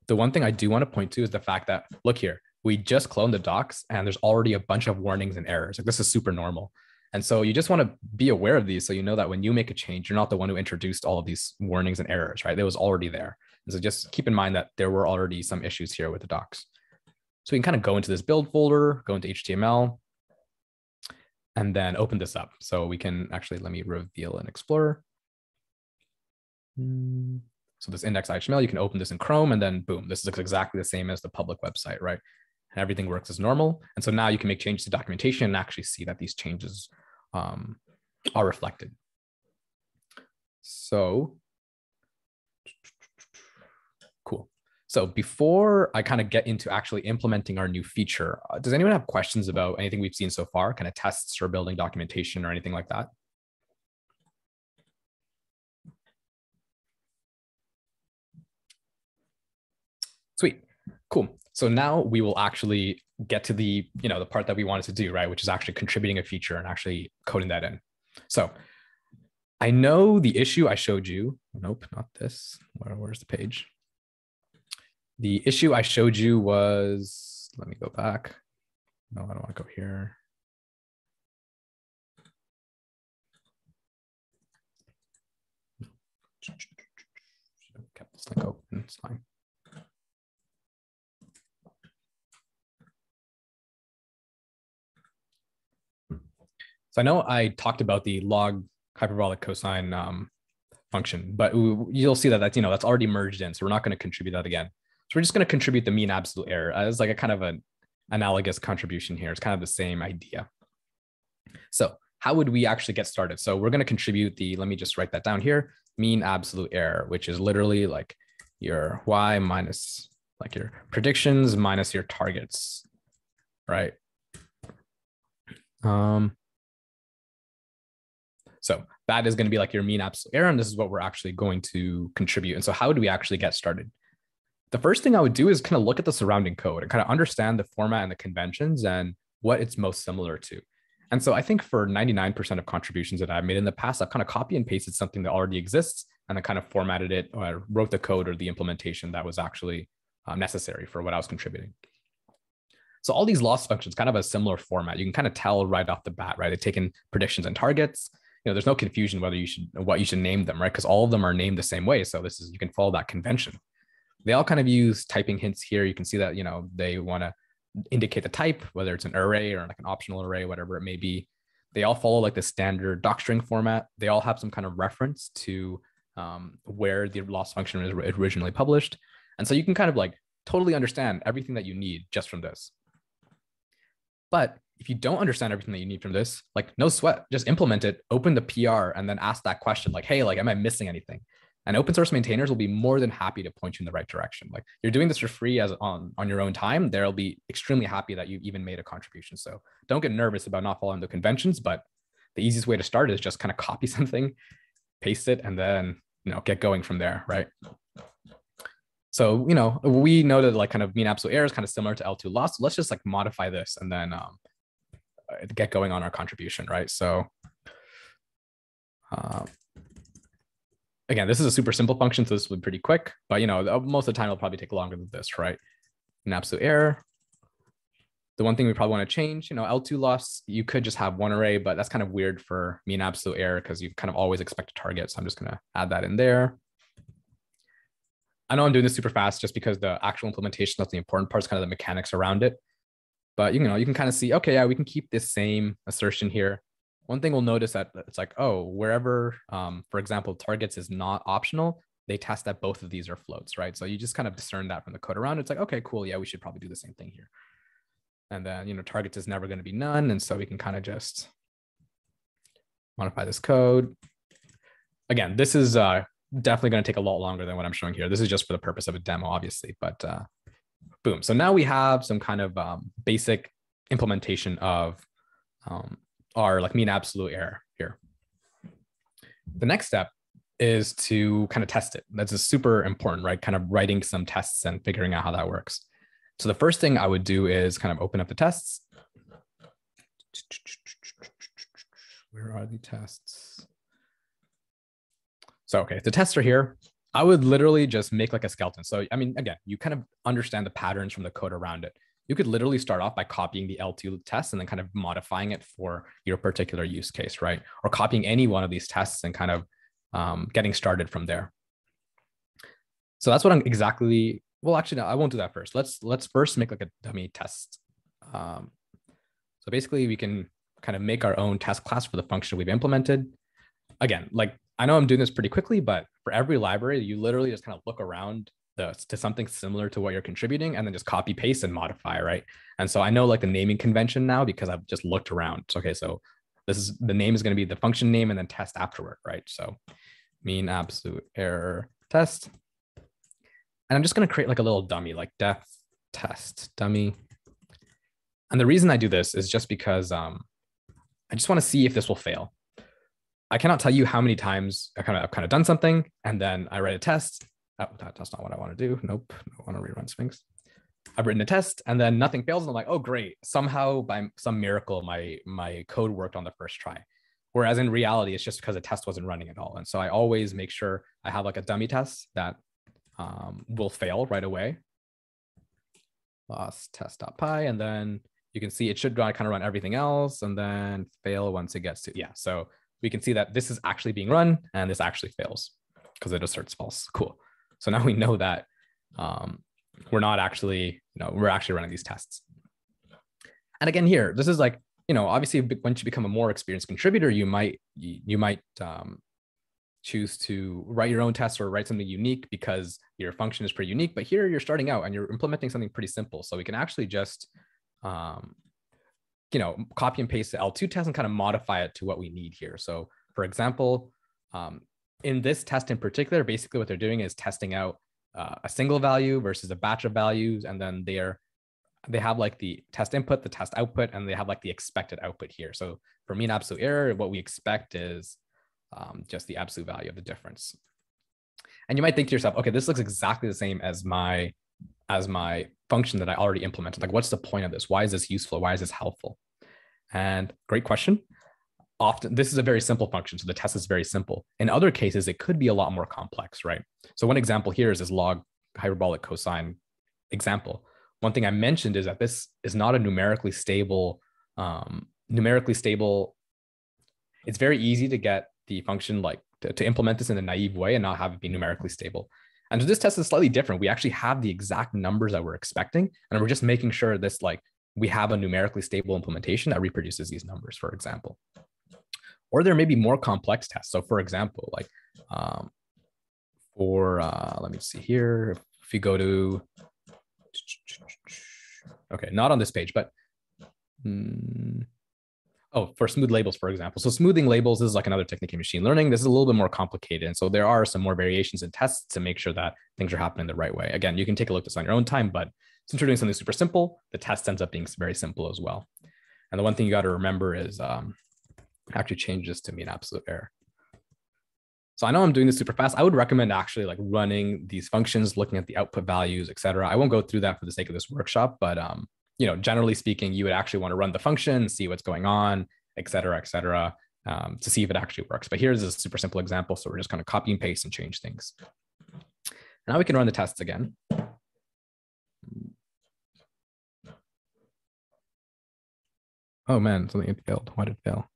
The one thing I do want to point to is the fact that, look here, we just cloned the docs and there's already a bunch of warnings and errors. Like this is super normal. And so you just want to be aware of these so you know that when you make a change, you're not the one who introduced all of these warnings and errors, right? It was already there. And so just keep in mind that there were already some issues here with the docs. So we can kind of go into this build folder, go into HTML, and then open this up. So we can actually, let me reveal an Explorer. So this index.html, you can open this in Chrome, and then boom, this looks exactly the same as the public website, right? And everything works as normal. And so now you can make changes to documentation and actually see that these changes are reflected. So cool. So before I kind of get into actually implementing our new feature, does anyone have questions about anything we've seen so far, kind of tests or building documentation or anything like that? Sweet, cool. So now we will actually get to the, the part that we wanted to do, right? Which is actually contributing a feature and actually coding that in. So I know the issue I showed you, nope, not this. Where's the page? The issue I showed you was, let me go back. No, I don't want to go here. Should have kept this link open, it's fine. So I know I talked about the log hyperbolic cosine function, but you'll see that that's, that's already merged in. So we're not going to contribute that again. So we're just going to contribute the mean absolute error as like a kind of an analogous contribution here. It's kind of the same idea. So how would we actually get started? So we're going to contribute let me just write that down here, mean absolute error, which is literally like your y minus like your predictions minus your targets, right? So that is going to be like your mean absolute error, and this is what we're actually going to contribute. And so how do we actually get started? The first thing I would do is kind of look at the surrounding code and kind of understand the format and the conventions and what it's most similar to. And so I think for 99% of contributions that I've made in the past, I've kind of copy and pasted something that already exists and then kind of formatted it, or wrote the code or the implementation that was actually necessary for what I was contributing. So all these loss functions kind of a similar format. You can kind of tell right off the bat, right? They've taken predictions and targets. There's no confusion what you should name them, right? Because all of them are named the same way. So you can follow that convention. They all kind of use typing hints here. You can see that, they want to indicate the type, whether it's an array or like an optional array, whatever it may be. They all follow like the standard docstring format. They all have some kind of reference to where the loss function was originally published. And so you can kind of like totally understand everything that you need just from this. But if you don't understand everything that you need from this, like no sweat, just implement it, open the PR, and then ask that question like, hey, like, am I missing anything? And open source maintainers will be more than happy to point you in the right direction. Like you're doing this for free on your own time. They'll be extremely happy that you've even made a contribution. So don't get nervous about not following the conventions, but the easiest way to start is just kind of copy something, paste it, and then, get going from there, right? So, we know that like kind of mean absolute error is kind of similar to L2 loss. So let's just like modify this and then get going on our contribution, right? So again, this is a super simple function, so this will be pretty quick, but most of the time it'll probably take longer than this, right? An absolute error. The one thing we probably want to change, L2 loss, you could just have one array, but that's kind of weird for mean absolute error because you kind of always expect a target. So I'm just going to add that in there. I know I'm doing this super fast just because the actual implementation, that's the important part, is kind of the mechanics around it. But you can kind of see, okay, yeah, we can keep this same assertion here. One thing we'll notice that it's like, oh, wherever, for example, targets is not optional, they test that both of these are floats, right? So you just kind of discern that from the code around. It's like, okay, cool. Yeah, we should probably do the same thing here. And then, targets is never going to be none. And so we can kind of just modify this code. Again, this is definitely going to take a lot longer than what I'm showing here. This is just for the purpose of a demo, obviously, but boom. So now we have some kind of basic implementation of our like mean absolute error here. The next step is to kind of test it. That's super important, right? Kind of writing some tests and figuring out how that works. So the first thing I would do is kind of open up the tests. Where are the tests? So, okay, the tests are here. I would literally just make like a skeleton. So, I mean, again, you kind of understand the patterns from the code around it. You could literally start off by copying the L2 test and then kind of modifying it for your particular use case, right? Or copying any one of these tests and kind of getting started from there. So that's what I'm exactly, well, actually, no, I won't do that first. Let's first make like a dummy test. So basically we can kind of make our own test class for the function we've implemented. Again, like I know I'm doing this pretty quickly, but for every library, you literally just kind of look around to something similar to what you're contributing and then just copy paste and modify, right? And so I know like the naming convention now because I've just looked around. So, okay, so the name is going to be the function name and then test afterward, right? So mean absolute error test. And I'm just going to create like a little dummy, like def test dummy. And the reason I do this is just because I just want to see if this will fail. I cannot tell you how many times I've kind of done something and then I write a test. Oh, that's not what I want to do. Nope. I want to rerun Sphinx. I've written a test and then nothing fails. And I'm like, oh, great. Somehow by some miracle, my code worked on the first try. Whereas in reality, it's just because the test wasn't running at all. And so I always make sure I have like a dummy test that will fail right away. Loss test.py. And then you can see it should kind of run everything else and then fail once it gets to, yeah. So we can see that this is actually being run and this actually fails because it asserts false. Cool. So now we know that we're not actually, we're actually running these tests. And again, here, this is like, obviously once you become a more experienced contributor, you might choose to write your own tests or write something unique because your function is pretty unique. But here you're starting out and you're implementing something pretty simple. So we can actually just, copy and paste the L2 test and kind of modify it to what we need here. So for example, in this test in particular, basically what they're doing is testing out a single value versus a batch of values. And then they have like the test input, the test output, and they have like the expected output here. So for mean absolute error, what we expect is just the absolute value of the difference. And you might think to yourself, okay, this looks exactly the same as my function that I already implemented. Like, what's the point of this? Why is this useful? Why is this helpful? And great question. Often, this is a very simple function, so the test is very simple. In other cases, it could be a lot more complex, right? So one example here is this log hyperbolic cosine example. One thing I mentioned is that this is not a numerically stable. It's very easy to get the function like to implement this in a naive way and not have it be numerically stable. And so this test is slightly different. We actually have the exact numbers that we're expecting, and we're just making sure this we have a numerically stable implementation that reproduces these numbers, for example. Or there may be more complex tests. So for example, let me see here. If you go to, okay, not on this page, but for smooth labels, for example. So smoothing labels is like another technique in machine learning. This is a little bit more complicated. And so there are some more variations in tests to make sure that things are happening the right way. Again, you can take a look at this on your own time, but since we're doing something super simple, the test ends up being very simple as well. And the one thing you got to remember is actually change this to mean absolute error. So I know I'm doing this super fast. I would recommend actually like running these functions, looking at the output values, et cetera. I won't go through that for the sake of this workshop, but generally speaking, you would actually want to run the function, see what's going on, et cetera, to see if it actually works. But here's a super simple example. So we're just going to copy and paste and change things. Now we can run the tests again. Oh man, something failed. Why did it fail?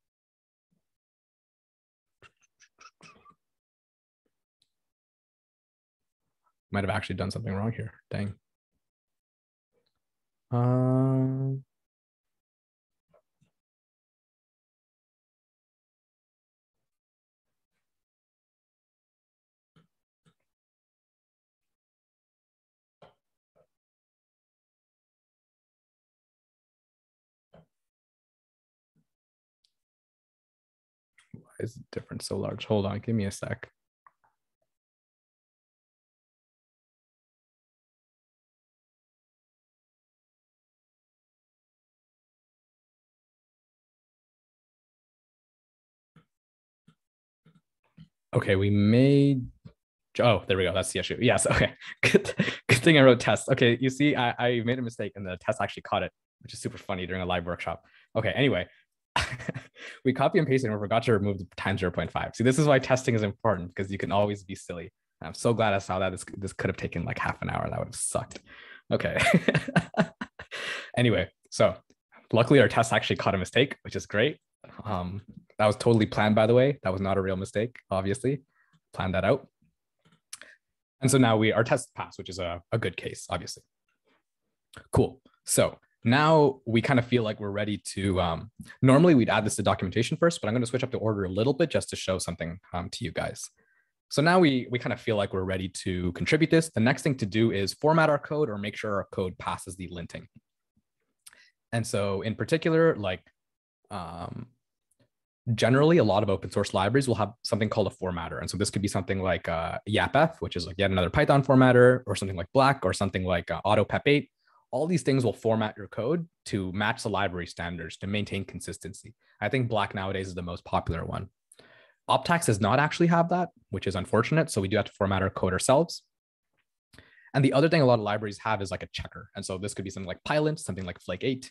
Might have actually done something wrong here. Dang. Why is the difference so large? Hold on, give me a sec. Okay, we made, oh, there we go. That's the issue. Yes, okay. Good thing I wrote test. Okay, you see, I made a mistake and the test actually caught it, which is super funny during a live workshop. Okay, anyway, we copy and paste and we forgot to remove the times 0.5. See, this is why testing is important, because you can always be silly. I'm so glad I saw that. This could have taken like half an hour. That would have sucked. Okay. Anyway, so luckily our test actually caught a mistake, which is great. That was totally planned, by the way. That was not a real mistake, obviously. Planned that out. And so now our test passed, which is a good case, obviously. Cool. So now we kind of feel like we're ready to, normally we'd add this to documentation first, but I'm going to switch up the order a little bit just to show something to you guys. So now we kind of feel like we're ready to contribute this. The next thing to do is format our code or make sure our code passes the linting. And so in particular, generally, a lot of open source libraries will have something called a formatter. And so this could be something like YAPF, which is like yet another Python formatter, or something like Black, or something like AutoPep8. All these things will format your code to match the library standards to maintain consistency. I think Black nowadays is the most popular one. Optax does not actually have that, which is unfortunate. So we do have to format our code ourselves. And the other thing a lot of libraries have is like a checker. And so this could be something like Pylint, something like Flake8.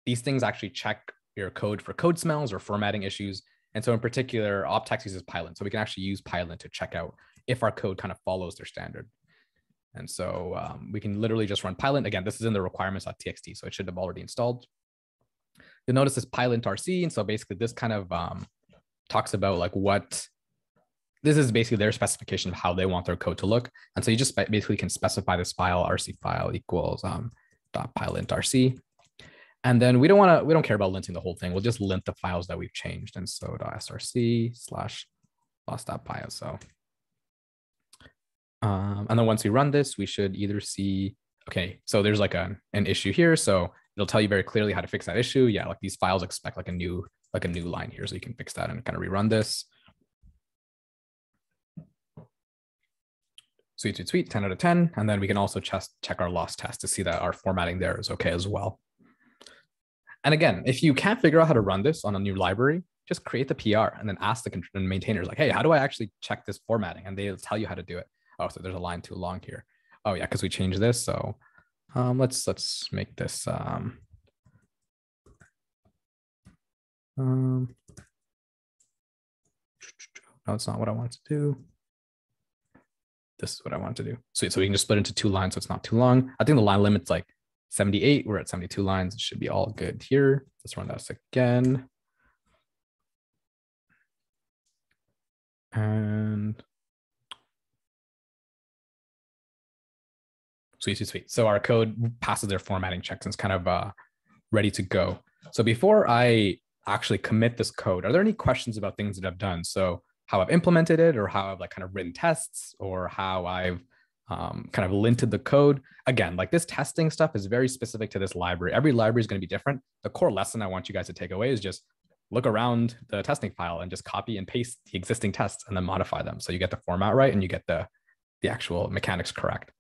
These things actually check your code for code smells or formatting issues. And so in particular, Optax uses Pylint. So we can actually use Pylint to check out if our code kind of follows their standard. And so we can literally just run Pylint. Again, this is in the requirements.txt, so it should have already installed. You'll notice this Pylint RC. And so basically this kind of talks about like this is basically their specification of how they want their code to look. And so you just basically can specify this file, Rc File equals .pylint RC. And then we don't care about linting the whole thing. We'll just lint the files that we've changed. And so .src/ loss.pio. And then once we run this, we should either see, okay, so there's like an issue here. So it'll tell you very clearly how to fix that issue. Yeah, like these files expect like a new line here. So you can fix that and kind of rerun this. Sweet, 10 out of 10. And then we can also check our loss test to see that our formatting there is okay as well. And again, if you can't figure out how to run this on a new library, just create the PR and then ask the maintainers like, hey, how do I actually check this formatting? And they'll tell you how to do it. Oh, so there's a line too long here. Oh yeah, because we changed this. So let's make this no, it's not what I want to do. This is what I want to do. Sweet. So we can just split into 2 lines so it's not too long. I think the line limit's like 78. We're at 72 lines. It should be all good here. Let's run this again. And sweet. So our code passes their formatting checks and it's kind of ready to go. So before I actually commit this code, are there any questions about things that I've done? So how I've implemented it, or how I've like kind of written tests, or how I've kind of linted the code. Again, like this testing stuff is very specific to this library. Every library is going to be different. The core lesson I want you guys to take away is just look around the testing file and just copy and paste the existing tests and then modify them. So you get the format right and you get the actual mechanics correct.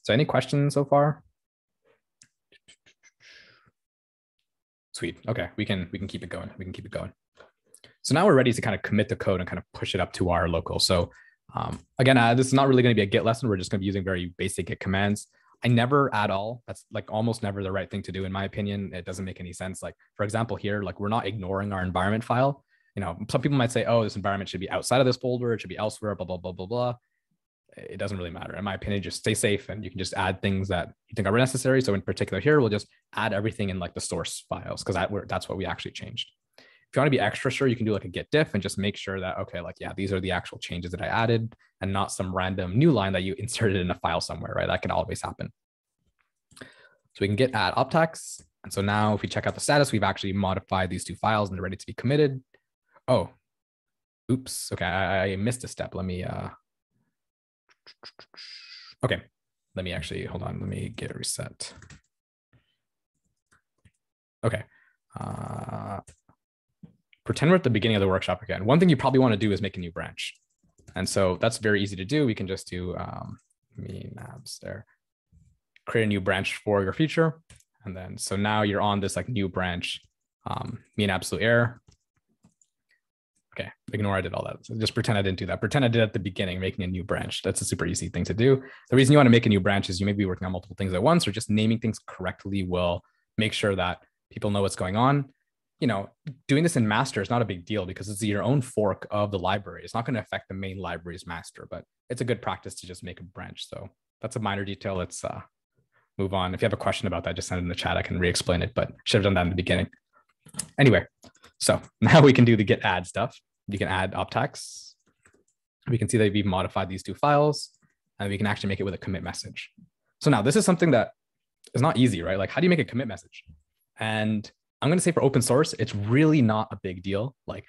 So any questions so far? Sweet. Okay, we can keep it going. So now we're ready to kind of commit the code and kind of push it up to our local. So again, this is not really going to be a Git lesson. We're just going to be using very basic Git commands. I never at all. That's like almost never the right thing to do, in my opinion. It doesn't make any sense. Like, for example, here, like we're not ignoring our environment file. You know, some people might say, oh, this environment should be outside of this folder. It should be elsewhere, blah, blah, blah, blah, blah. It doesn't really matter. In my opinion, just stay safe and you can just add things that you think are necessary. So in particular here, we'll just add everything in like the source files because that's what we actually changed. If you want to be extra sure, you can do like a git diff and just make sure that, okay, like, yeah, these are the actual changes that I added and not some random new line that you inserted in a file somewhere, right? That can always happen. So we can git add Optax. And so now if we check out the status, we've actually modified these 2 files and they're ready to be committed. Oh, oops. Okay, I missed a step. Let me, okay, let me actually, hold on. Let me get a reset. Okay. Pretend we're at the beginning of the workshop again. One thing you probably want to do is make a new branch. And so that's very easy to do. We can just do nabs there. Create a new branch for your feature. And then, so now you're on this like new branch, mean absolute error. Okay, ignore I did all that. So just pretend I didn't do that. Pretend I did at the beginning, making a new branch. That's a super easy thing to do. The reason you want to make a new branch is you may be working on multiple things at once, or just naming things correctly will make sure that people know what's going on. You know, doing this in master is not a big deal because it's your own fork of the library. It's not going to affect the main library's master, but it's a good practice to just make a branch. So that's a minor detail. Let's move on. If you have a question about that, just send it in the chat. I can re-explain it, but should have done that in the beginning. Anyway, so now we can do the git add stuff. You can add Optax. We can see that we've modified these 2 files and we can actually make it with a commit message. So now this is something that is not easy, right? Like, how do you make a commit message? And I'm going to say for open source, it's really not a big deal. Like,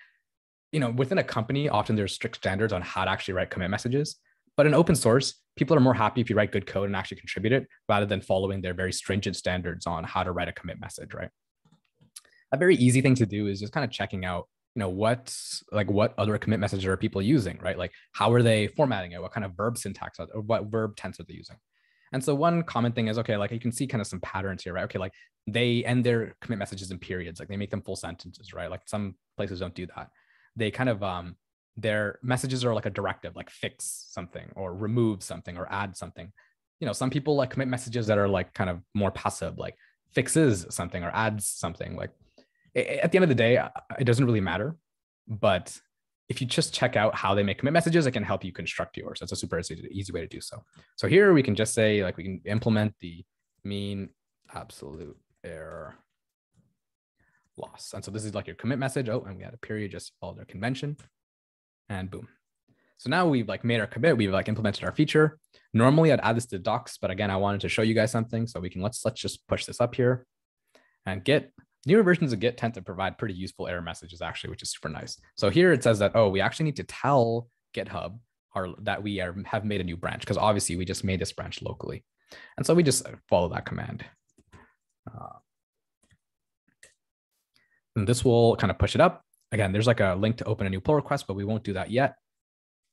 you know, within a company, often there's strict standards on how to actually write commit messages. But in open source, people are more happy if you write good code and actually contribute it rather than following their very stringent standards on how to write a commit message, right? A very easy thing to do is just kind of checking out, you know, what other commit messages are people using, right? Like, how are they formatting it? What kind of verb syntax or what verb tense are they using? And so one common thing is, okay, like you can see kind of some patterns here, right? Okay, like they end their commit messages in periods, like they make them full sentences, right? Like some places don't do that. They kind of, their messages are like a directive, like fix something or remove something or add something. You know, some people like commit messages that are like kind of more passive, like fixes something or adds something. Like at the end of the day, it doesn't really matter. But if you just check out how they make commit messages, it can help you construct yours. That's a super easy way to do so. So here we can just say, like, we can implement the mean absolute error loss. And so this is like your commit message. Oh, and we had a period, just follow their convention, and boom. So now we've like made our commit. We've like implemented our feature. Normally I'd add this to docs, but again, I wanted to show you guys something. So we can, let's just push this up here and git newer versions of Git tend to provide pretty useful error messages actually, which is super nice. So here it says that, oh, we actually need to tell GitHub that we have made a new branch, because obviously we just made this branch locally. And so we just follow that command. And this will kind of push it up. Again, there's like a link to open a new pull request, but we won't do that yet.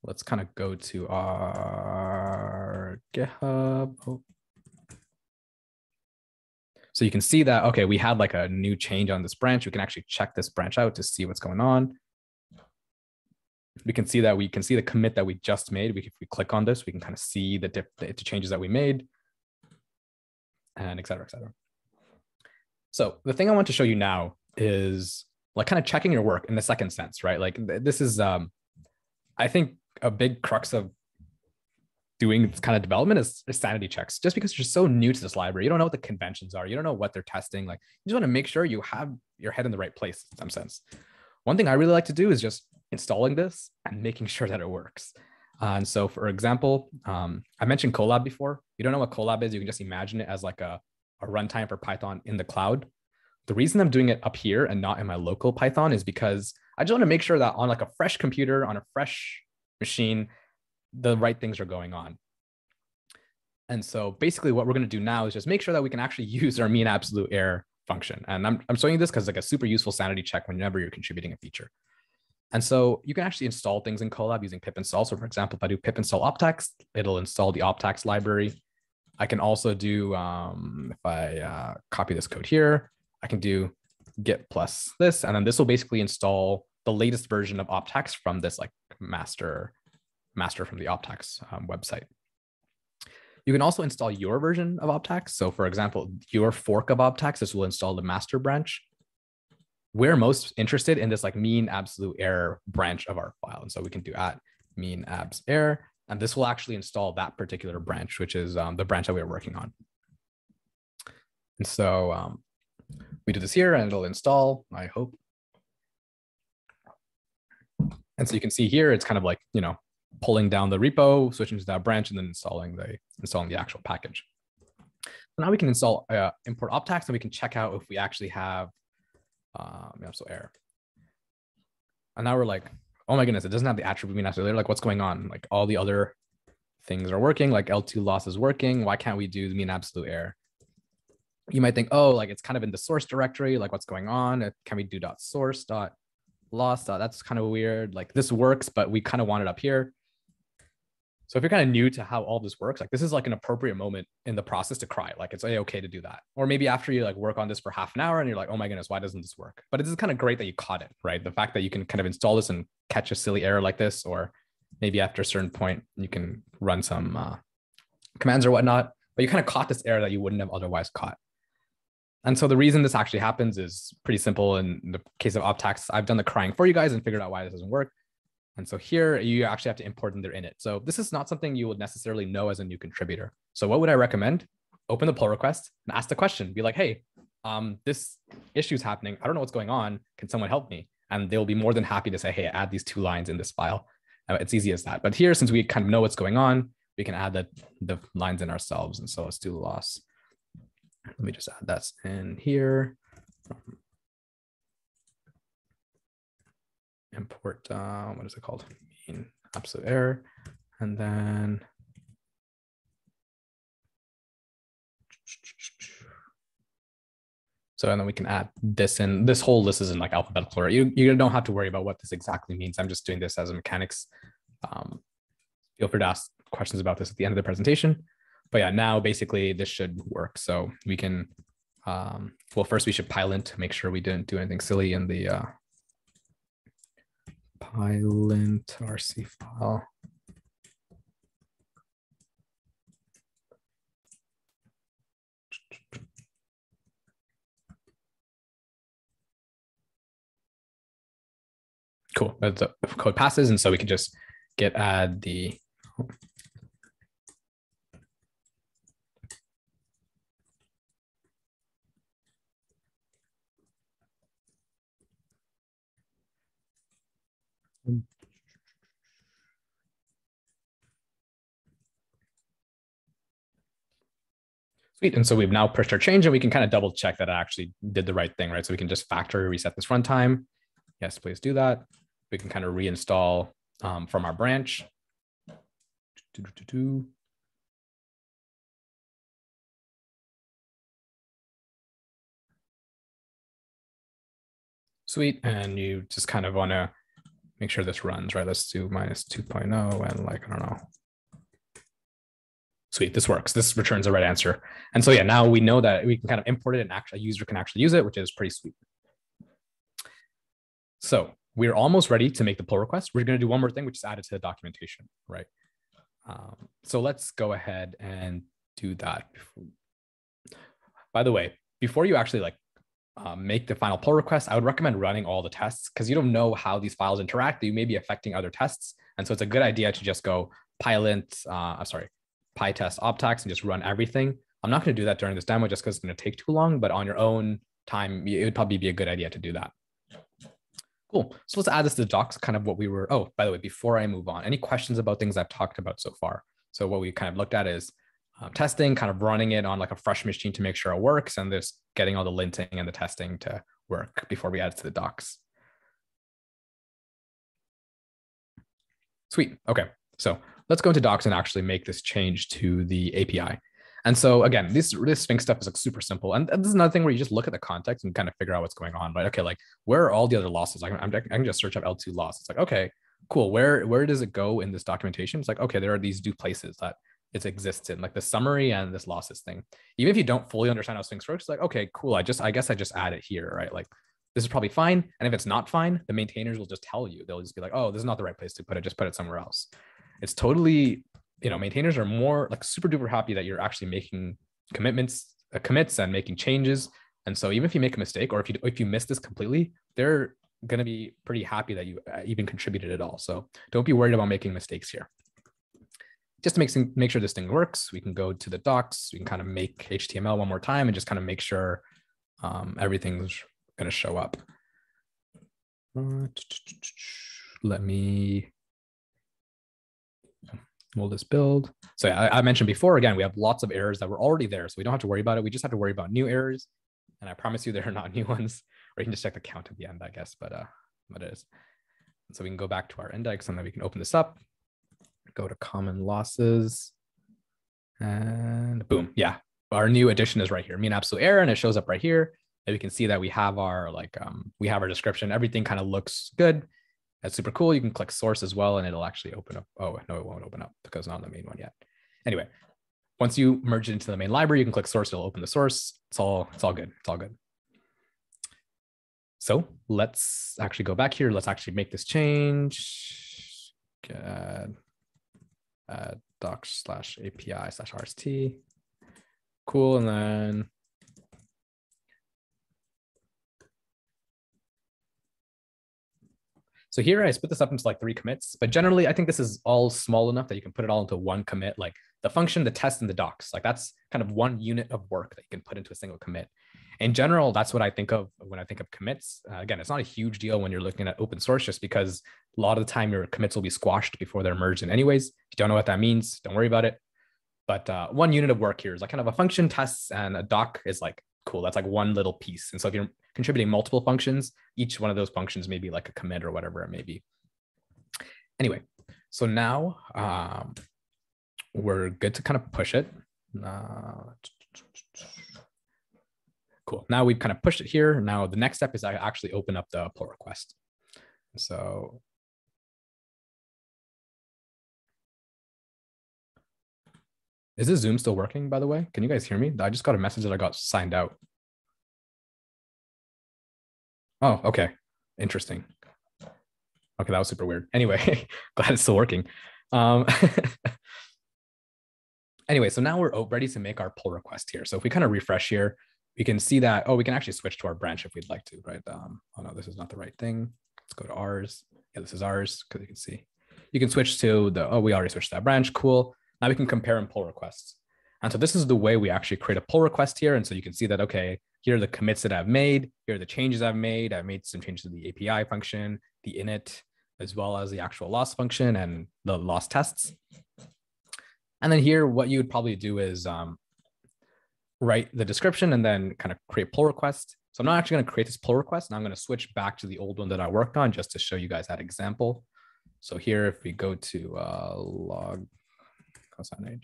Let's kind of go to our GitHub. Oh. So you can see that, okay, we had like a new change on this branch. We can actually check this branch out to see what's going on. We can see the commit that we just made. If we click on this, we can kind of see the changes that we made, and et cetera, et cetera. So the thing I want to show you now is like kind of checking your work in the second sense, right? Like this is, I think, a big crux of doing this kind of development is sanity checks. Just because you're so new to this library, you don't know what the conventions are, you don't know what they're testing. Like you just want to make sure you have your head in the right place in some sense. One thing I really like to do is just installing this and making sure that it works. And so, for example, I mentioned Colab before. You don't know what Colab is, you can just imagine it as like a runtime for Python in the cloud. The reason I'm doing it up here and not in my local Python is because I just want to make sure that on like a fresh computer, on a fresh machine, the right things are going on. And so basically what we're going to do now is just make sure that we can actually use our mean absolute error function. And I'm showing you this because it's like a super useful sanity check whenever you're contributing a feature. And so you can actually install things in Colab using pip install. So for example, if I do pip install Optax, it'll install the Optax library. I can also do, if I copy this code here, I can do git plus this, and then this will basically install the latest version of Optax from this like master from the Optax website. You can also install your version of Optax. So for example, your fork of Optax, this will install the master branch. We're most interested in this like mean absolute error branch of our file. And so we can do @mean abs error, and this will actually install that particular branch, which is the branch that we were working on. And so we do this here and it'll install, I hope. And so you can see here, it's kind of like, you know, pulling down the repo, switching to that branch, and then installing the actual package. So now we can install import Optax, and we can check out if we actually have error. And now we're like, oh my goodness, it doesn't have the attribute mean absolute error. Like, what's going on? Like all the other things are working, like L2 loss is working. Why can't we do the mean absolute error? You might think, oh, like it's kind of in the source directory. Like what's going on? Can we do .source .loss? That's kind of weird. Like this works, but we kind of want it up here. So if you're kind of new to how all this works, like this is like an appropriate moment in the process to cry. Like it's okay to do that. Or maybe after you like work on this for half an hour and you're like, oh my goodness, why doesn't this work? But it's kind of great that you caught it, right? The fact that you can kind of install this and catch a silly error like this, or maybe after a certain point, you can run some commands or whatnot, but you kind of caught this error that you wouldn't have otherwise caught. And so the reason this actually happens is pretty simple. In the case of Optax, I've done the crying for you guys and figured out why this doesn't work. And so here you actually have to import in their init. So this is not something you would necessarily know as a new contributor. So what would I recommend? Open the pull request and ask the question. Be like, hey, this issue is happening. I don't know what's going on. Can someone help me? And they'll be more than happy to say, hey, add these 2 lines in this file. It's easy as that. But here, since we kind of know what's going on, we can add the lines in ourselves. And so let's do loss. Let me just add that in here. Import, what is it called? Mean absolute error. And then and then we can add this in. This whole list is in like alphabetical order. You don't have to worry about what this exactly means. I'm just doing this as a mechanics. Feel free to ask questions about this at the end of the presentation. But yeah, now basically this should work. So we can, well, first we should pylint to make sure we didn't do anything silly in the pylint Rc file. Cool, the code passes. And so we can just git add the, Sweet. And so we've now pushed our change and we can kind of double check that it actually did the right thing, right? So we can just factory reset this runtime. Yes, please do that. We can kind of reinstall from our branch. Sweet. And you just kind of want to make sure this runs, right? Let's do minus 2.0 and like, I don't know. Sweet, this works. This returns the right answer. And so yeah, now we know that we can kind of import it and actually a user can actually use it, which is pretty sweet. So we're almost ready to make the pull request. We're going to do one more thing, which is add it to the documentation, right? So let's go ahead and do that. By the way, before you actually like make the final pull request, I would recommend running all the tests because you don't know how these files interact. You may be affecting other tests. And so it's a good idea to just go PyTest Optax and just run everything. I'm not going to do that during this demo just because it's going to take too long, but on your own time, it would probably be a good idea to do that. Cool. So let's add this to the docs, kind of what we were. Oh, by the way, before I move on, any questions about things I've talked about so far? So what we kind of looked at is testing, kind of running it on like a fresh machine to make sure it works, and just getting all the linting and the testing to work before we add it to the docs. Sweet. Okay. So let's go into docs and actually make this change to the API. And so again, this Sphinx stuff is like super simple. And this is another thing where you just look at the context and kind of figure out what's going on, right? Okay, like where are all the other losses? I can just search up L2 loss. It's like, okay, cool. Where does it go in this documentation? It's like, okay, there are these two places that it exists in, like the summary and this losses thing. Even if you don't fully understand how Sphinx works, it's like, okay, cool. I guess I just add it here, right? Like this is probably fine. And if it's not fine, the maintainers will just tell you. They'll just be like, oh, this is not the right place to put it. Just put it somewhere else. It's totally, maintainers are more like super duper happy that you're actually making commits and making changes. And so even if you make a mistake or if you miss this completely, they're going to be pretty happy that you even contributed at all. So don't be worried about making mistakes here. Just to make sure this thing works, we can go to the docs. We can kind of make HTML one more time and just kind of make sure everything's going to show up. Let me. Will this build? So yeah, I mentioned before, again, we have lots of errors that were already there. So we don't have to worry about it. We just have to worry about new errors. And I promise you there are not new ones. Or you can just check the count at the end, I guess, but it is. And so we can go back to our index and then we can open this up, go to common losses, and boom. Yeah, our new addition is right here, mean absolute error, and it shows up right here. And we can see that we have our description. Everything kind of looks good. That's super cool. You can click source as well, and it'll actually open up. Oh, no, it won't open up because it's not on the main one yet. Anyway, once you merge it into the main library, you can click source. It'll open the source. It's all good. It's all good. So let's actually go back here. Let's actually make this change. Docs/API/RST. Cool. And then so here I split this up into like 3 commits, but generally I think this is all small enough that you can put it all into one commit, like the function, the test, and the docs. Like that's kind of one unit of work that you can put into a single commit. In general, that's what I think of when I think of commits. Again, it's not a huge deal when you're looking at open source, just because a lot of the time your commits will be squashed before they're merged in anyways. If you don't know what that means, don't worry about it. But one unit of work here is like kind of a function, tests, and a doc is like, cool, that's like one little piece. And so if you're contributing multiple functions, each one of those functions may be like a commit or whatever it may be. Anyway, so now we're good to kind of push it. Cool. Now we've kind of pushed it here. Now the next step is I actually open up the pull request. So is this Zoom still working, by the way? Can you guys hear me? I just got a message that I got signed out. Oh, okay. Interesting. Okay, that was super weird. Anyway, glad it's still working. Anyway, so now we're ready to make our pull request here. So if we kind of refresh here, we can see that, oh, we can actually switch to our branch if we'd like to, right? Oh no, this is not the right thing. Let's go to ours. Yeah, this is ours, because you can see. You can switch to the, oh, we already switched to that branch, cool. Now we can compare and pull requests. And so this is the way we actually create a pull request here. And so you can see that, okay, here are the commits that I've made. Here are the changes I've made. I've made some changes to the API function, the init, as well as the actual loss function and the loss tests. And then here, what you would probably do is write the description and then kind of create pull request. So I'm not actually going to create this pull request, and I'm going to switch back to the old one that I worked on just to show you guys that example. So here, if we go to log cosine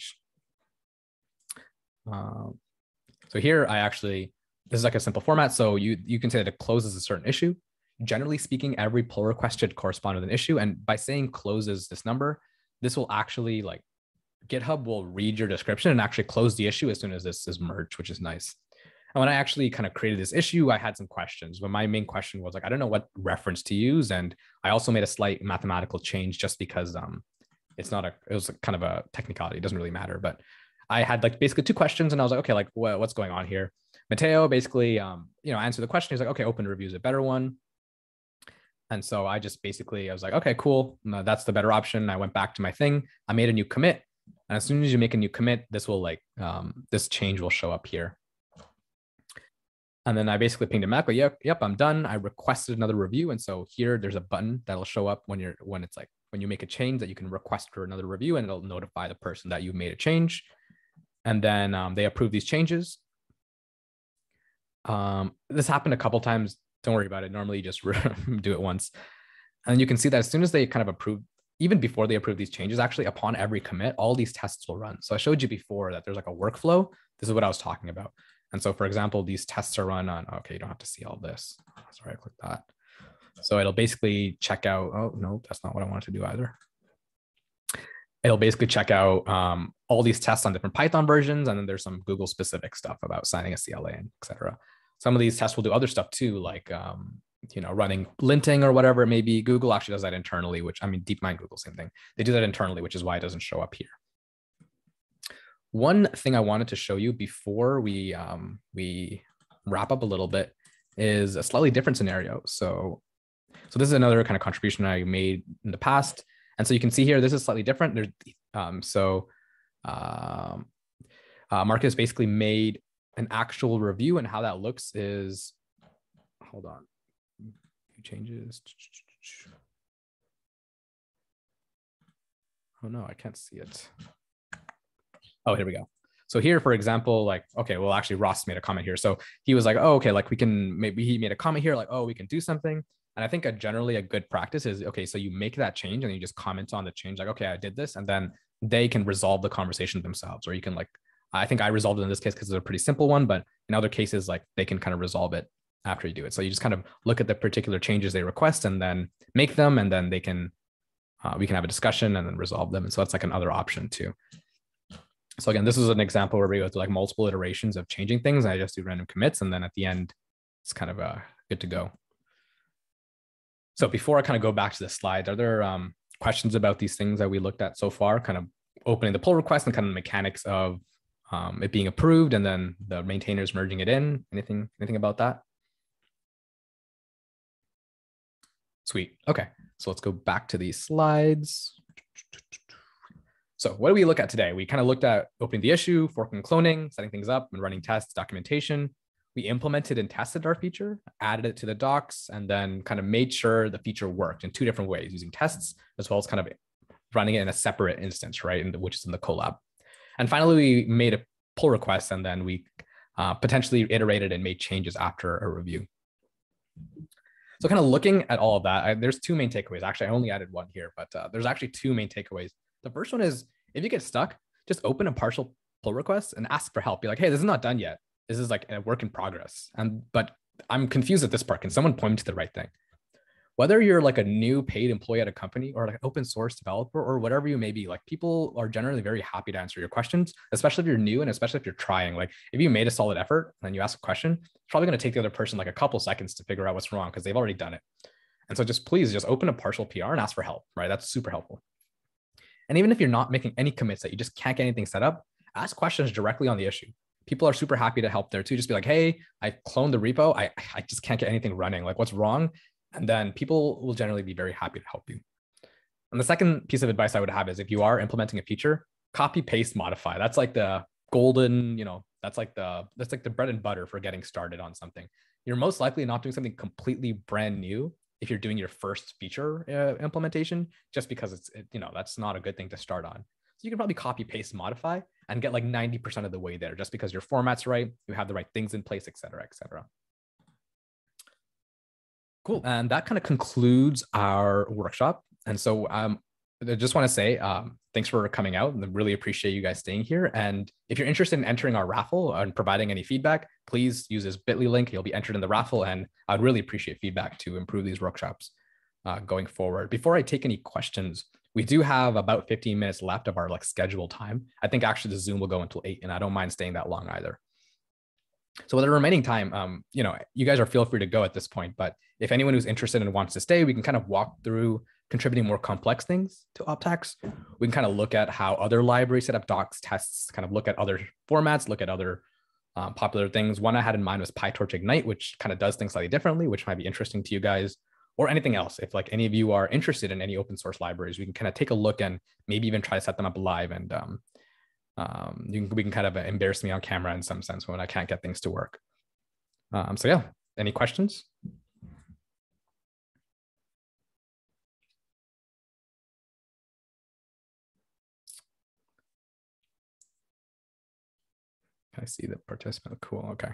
so here I actually, this is like a simple format. So you can say that it closes a certain issue. Generally speaking, every pull request should correspond with an issue. And by saying closes this number, this will actually like GitHub will read your description and actually close the issue as soon as this is merged, which is nice. And when I actually kind of created this issue, I had some questions. But my main question was like, I don't know what reference to use. And I also made a slight mathematical change just because it was kind of a technicality. It doesn't really matter. But I had like basically two questions and I was like, okay, like what's going on here? Mateo basically, answered the question. He's like, okay, open review is a better one. And so I just basically, I was like, okay, cool. No, that's the better option. I went back to my thing. I made a new commit. And as soon as you make a new commit, this will like, this change will show up here. And then I basically pinged him back, but yep, I'm done. I requested another review. And so here there's a button that'll show up when you make a change that you can request for another review, and it'll notify the person that you made a change. And then they approve these changes. This happened a couple times. Don't worry about it. Normally you just do it once. And you can see that as soon as they kind of approve, even before they approve these changes, actually upon every commit, all these tests will run. So I showed you before that there's like a workflow. This is what I was talking about. And so for example, these tests are run on, okay, you don't have to see all this. Sorry, I clicked that. So it'll basically check out, oh no, that's not what I wanted to do either. It'll basically check out all these tests on different Python versions. And then there's some Google specific stuff about signing a CLA and et cetera. Some of these tests will do other stuff too, like, running linting or whatever it may be. Google actually does that internally, which I mean, DeepMind, Google, same thing. They do that internally, which is why it doesn't show up here. One thing I wanted to show you before we wrap up a little bit is a slightly different scenario. So this is another kind of contribution I made in the past. And so you can see here, this is slightly different. Marcus basically made an actual review, and how that looks is, hold on, changes. Oh no, I can't see it. Oh, here we go. So here, for example, like, okay, well, actually Ross made a comment here. So he was like, oh, okay, like maybe he made a comment here, like, oh, we can do something. And I think generally a good practice is, okay, so you make that change and you just comment on the change, like, okay, I did this, and then they can resolve the conversation themselves. Or you can like, I think I resolved it in this case because it's a pretty simple one, but in other cases, like they can kind of resolve it after you do it. So you just kind of look at the particular changes they request and then make them, and then we can have a discussion and then resolve them. And so that's like another option too. So again, this is an example where we go through like multiple iterations of changing things. And I just do random commits, and then at the end, it's kind of good to go. So before I kind of go back to the slides, are there questions about these things that we looked at so far, kind of opening the pull request and kind of the mechanics of it being approved and then the maintainers merging it in? Anything about that? Sweet. Okay, so let's go back to these slides. So what do we look at today? We kind of looked at opening the issue, forking, cloning, setting things up, and running tests, documentation. We implemented and tested our feature, added it to the docs, and then kind of made sure the feature worked in two different ways, using tests as well as kind of running it in a separate instance, right, which is in the collab. And finally, we made a pull request, and then we potentially iterated and made changes after a review. So kind of looking at all of that, there's two main takeaways. Actually, I only added one here, but there's actually two main takeaways. The first one is, if you get stuck, just open a partial pull request and ask for help. Be like, hey, this is not done yet. This is like a work in progress. But I'm confused at this part. Can someone point me to the right thing? Whether you're like a new paid employee at a company or like an open source developer or whatever you may be, like people are generally very happy to answer your questions, especially if you're new and especially if you're trying. Like if you made a solid effort and you ask a question, it's probably going to take the other person like a couple seconds to figure out what's wrong because they've already done it. And so please just open a partial PR and ask for help, right? That's super helpful. And even if you're not making any commits that you just can't get anything set up, ask questions directly on the issue. People are super happy to help there too. Just be like, hey, I cloned the repo. I just can't get anything running. Like what's wrong? And then people will generally be very happy to help you. And the second piece of advice I would have is if you are implementing a feature, copy, paste, modify. That's like the golden, that's like the bread and butter for getting started on something. You're most likely not doing something completely brand new if you're doing your first feature implementation, just because that's not a good thing to start on. So you can probably copy, paste, modify, and get like 90% of the way there just because your format's right, you have the right things in place, et cetera, et cetera. Cool. And that kind of concludes our workshop. And so I just want to say thanks for coming out, and I really appreciate you guys staying here. And if you're interested in entering our raffle and providing any feedback, please use this bit.ly link. You'll be entered in the raffle, and I'd really appreciate feedback to improve these workshops going forward. Before I take any questions, we do have about 15 minutes left of our like scheduled time. I think actually the Zoom will go until 8, and I don't mind staying that long either. So with the remaining time, you know, you guys are feel free to go at this point, but if anyone who's interested and wants to stay, we can kind of walk through contributing more complex things to Optax. We can kind of look at how other libraries set up docs, tests, kind of look at other formats, look at other popular things. One I had in mind was Pytorch Ignite, which kind of does things slightly differently, which might be interesting to you guys, or anything else. If like any of you are interested in any open source libraries, we can kind of take a look and maybe even try to set them up live, and we can kind of embarrass me on camera in some sense when I can't get things to work. So yeah, any questions? I see the participant. Cool. Okay.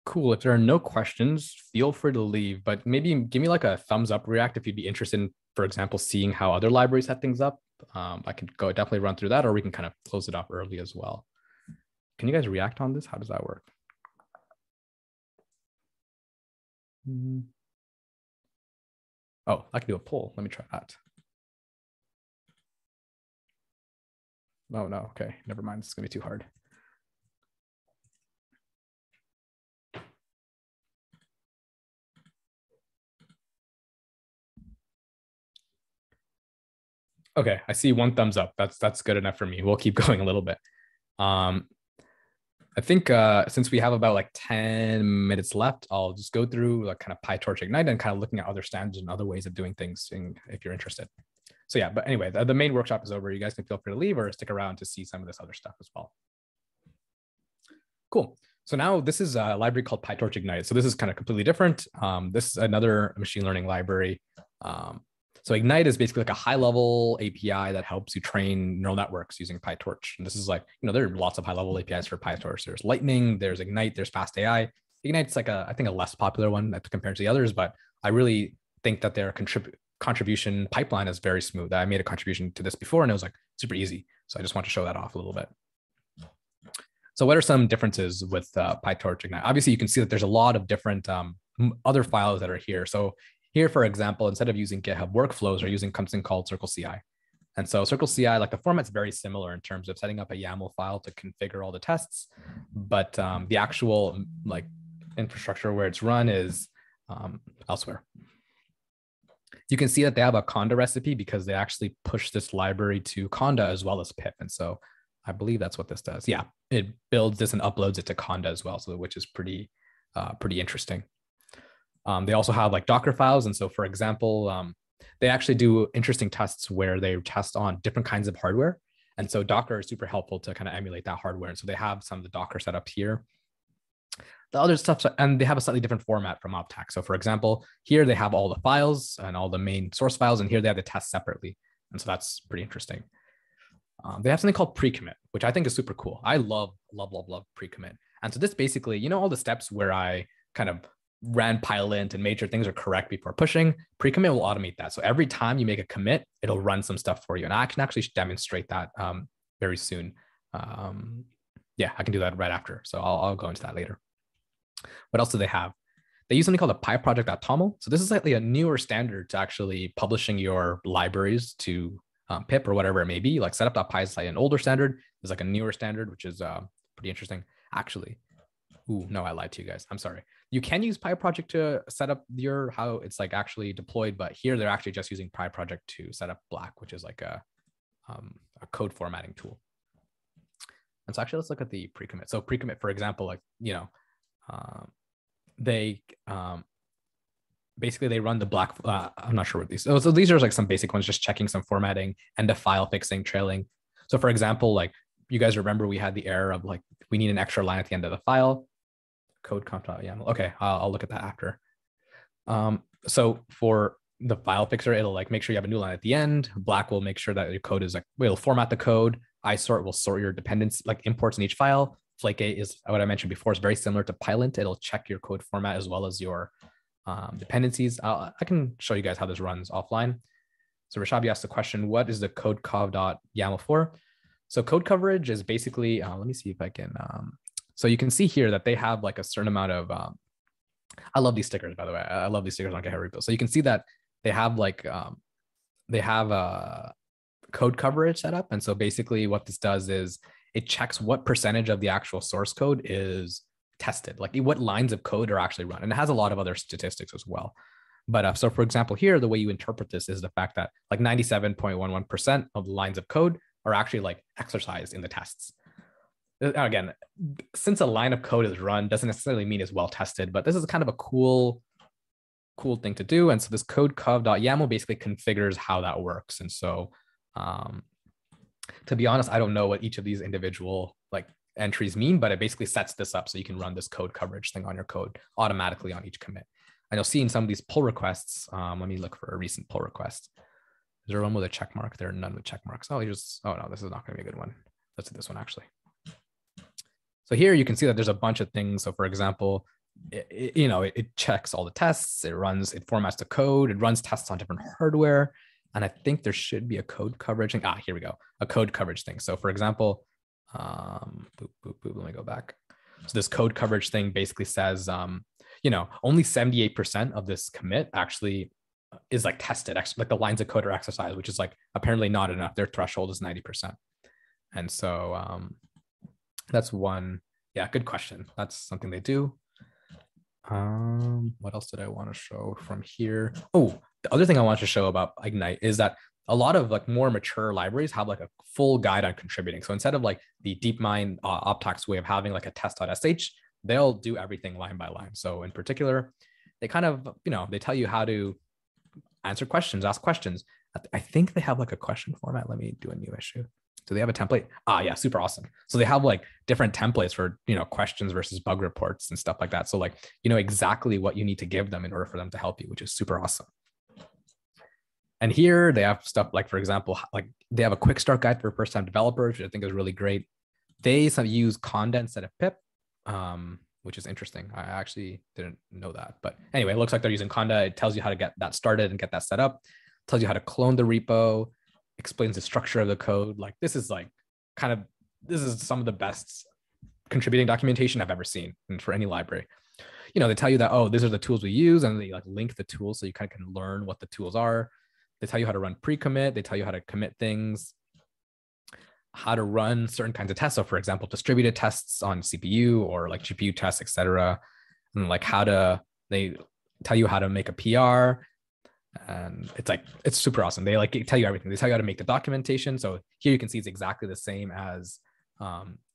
Cool. If there are no questions, feel free to leave, but maybe give me like a thumbs up react if you'd be interested in, for example, seeing how other libraries set things up. I could go definitely run through that, or we can kind of close it off early as well. Can you guys react on this? How does that work? Oh, I can do a poll. Let me try that. Oh no, okay, never mind. It's gonna be too hard. Okay, I see one thumbs up. That's good enough for me. We'll keep going a little bit. I think since we have about like 10 minutes left, I'll just go through like kind of Pytorch Ignite and kind of looking at other standards and other ways of doing things if you're interested. So yeah, but anyway, the main workshop is over. You guys can feel free to leave or stick around to see some of this other stuff as well. Cool. So now this is a library called Pytorch Ignite. So this is kind of completely different. This is another machine learning library. So Ignite is basically like a high-level API that helps you train neural networks using PyTorch. And this is like, you know, there are lots of high-level APIs for PyTorch. There's Lightning, there's Ignite, there's Fast AI. Ignite's like I think a less popular one compared to the others, but I really think that their contribution pipeline is very smooth. I made a contribution to this before and it was like super easy. So I just want to show that off a little bit. So what are some differences with Pytorch Ignite? Obviously, you can see that there's a lot of different other files that are here. So here, for example, instead of using GitHub workflows, we're using something called Circle CI. And so Circle CI, like the format's very similar in terms of setting up a YAML file to configure all the tests, but the actual like infrastructure where it's run is elsewhere. You can see that they have a Conda recipe because they actually push this library to Conda as well as Pip. And so I believe that's what this does. Yeah, it builds this and uploads it to Conda as well, so which is pretty interesting. They also have like Docker files. And so, for example, they actually do interesting tests where they test on different kinds of hardware. And so Docker is super helpful to kind of emulate that hardware. And so they have some of the Docker setups here. The other stuff, and they have a slightly different format from Optax. So for example, here they have all the files and all the main source files, and here they have the tests separately. And so that's pretty interesting. They have something called pre-commit, which I think is super cool. I love pre-commit. And so this basically, you know, all the steps where I kind of ran pilot and made sure things are correct before pushing, pre-commit will automate that. So every time you make a commit, it'll run some stuff for you. And I can actually demonstrate that very soon. Yeah, I can do that right after. So I'll go into that later. What else do they have? They use something called a PyProject.toml. So this is slightly a newer standard to actually publishing your libraries to Pip or whatever it may be. Like setup.py is like an older standard. There's like a newer standard, which is pretty interesting. Actually, no, I lied to you guys. I'm sorry. You can use PyProject to set up your how it's like actually deployed, but here they're actually just using PyProject to set up Black, which is like a code formatting tool. And so actually, let's look at the pre-commit. So pre-commit, for example, like, you know, they basically they run the Black. I'm not sure what these. So these are like some basic ones, just checking some formatting and the file fixing, trailing. So for example, like you guys remember we had the error of like we need an extra line at the end of the file. Code comp.yaml. Okay, I'll look at that after. So for the file fixer, it'll like make sure you have a new line at the end. Black will make sure that your code is like, it'll format the code. iSort will sort your dependency, like imports in each file. Flake8 is what I mentioned before, is very similar to Pylint. It'll check your code format as well as your dependencies. I can show you guys how this runs offline. So Rishabh asked the question, what is the codecov.yaml for? So code coverage is basically, let me see if I can, so you can see here that they have like a certain amount of, I love these stickers, by the way. I love these stickers on GitHub repo. So you can see that they have like, they have a code coverage set up. And so basically what this does is it checks what percentage of the actual source code is tested, like what lines of code are actually run. And it has a lot of other statistics as well. But so for example, here, the way you interpret this is the fact that like 97.11% of the lines of code are actually like exercised in the tests. Again, since a line of code is run, doesn't necessarily mean it's well tested, but this is kind of a cool thing to do. And so this codecov.yaml basically configures how that works. And so to be honest, I don't know what each of these individual like entries mean, but it basically sets this up so you can run this code coverage thing on your code automatically on each commit. And you'll see in some of these pull requests, let me look for a recent pull request. Is there one with a check mark? There are none with check marks. Oh, no, this is not going to be a good one. Let's do this one actually. So here you can see that there's a bunch of things. So for example, it checks all the tests, it formats the code, it runs tests on different hardware. And I think there should be a code coverage thing. Here we go. A code coverage thing. So for example, let me go back. So this code coverage thing basically says, only 78% of this commit actually is like tested, like the lines of code are exercised, which is like apparently not enough. Their threshold is 90%. And so that's one. Yeah, good question. That's something they do. What else did I want to show from here? Oh, the other thing I wanted to show about Ignite is that a lot of like more mature libraries have like a full guide on contributing. So instead of like the DeepMind Optax way of having like a test.sh, they'll do everything line by line. So in particular, they kind of, they tell you how to answer questions, ask questions. I think they have like a question format. Let me do a new issue. Do they have a template? Yeah, super awesome. So they have like different templates for, questions versus bug reports and stuff like that. So like, exactly what you need to give them in order for them to help you, which is super awesome. And here they have stuff like, for example, like they have a quick start guide for first-time developers, which I think is really great. They use Conda instead of Pip, which is interesting. I actually didn't know that. But anyway, it looks like they're using Conda. It tells you how to get that started and get that set up. It tells you how to clone the repo, explains the structure of the code. Like this is some of the best contributing documentation I've ever seen for any library. They tell you that, oh, these are the tools we use, and they like link the tools so you kind of can learn what the tools are. They tell you how to run pre-commit. They tell you how to commit things, how to run certain kinds of tests. So for example, distributed tests on CPU or like GPU tests, etc. And like they tell you how to make a PR. And it's super awesome. They like tell you everything. They tell you how to make the documentation. So here you can see it's exactly the same as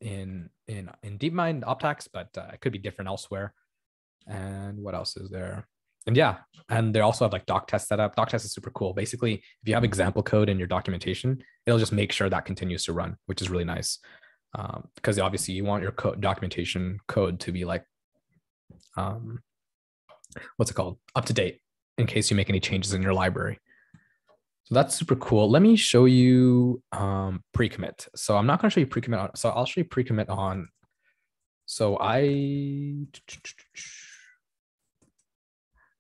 in DeepMind Optax, but it could be different elsewhere. And what else is there? And yeah, and they also have like doc test set up. Doc test is super cool. Basically, if you have example code in your documentation, it'll just make sure that continues to run, which is really nice. Because obviously you want your documentation code to be like, what's it called? Up to date in case you make any changes in your library. So that's super cool. Let me show you pre-commit. So I'm not going to show you pre-commit on, so I'll show you pre-commit on. So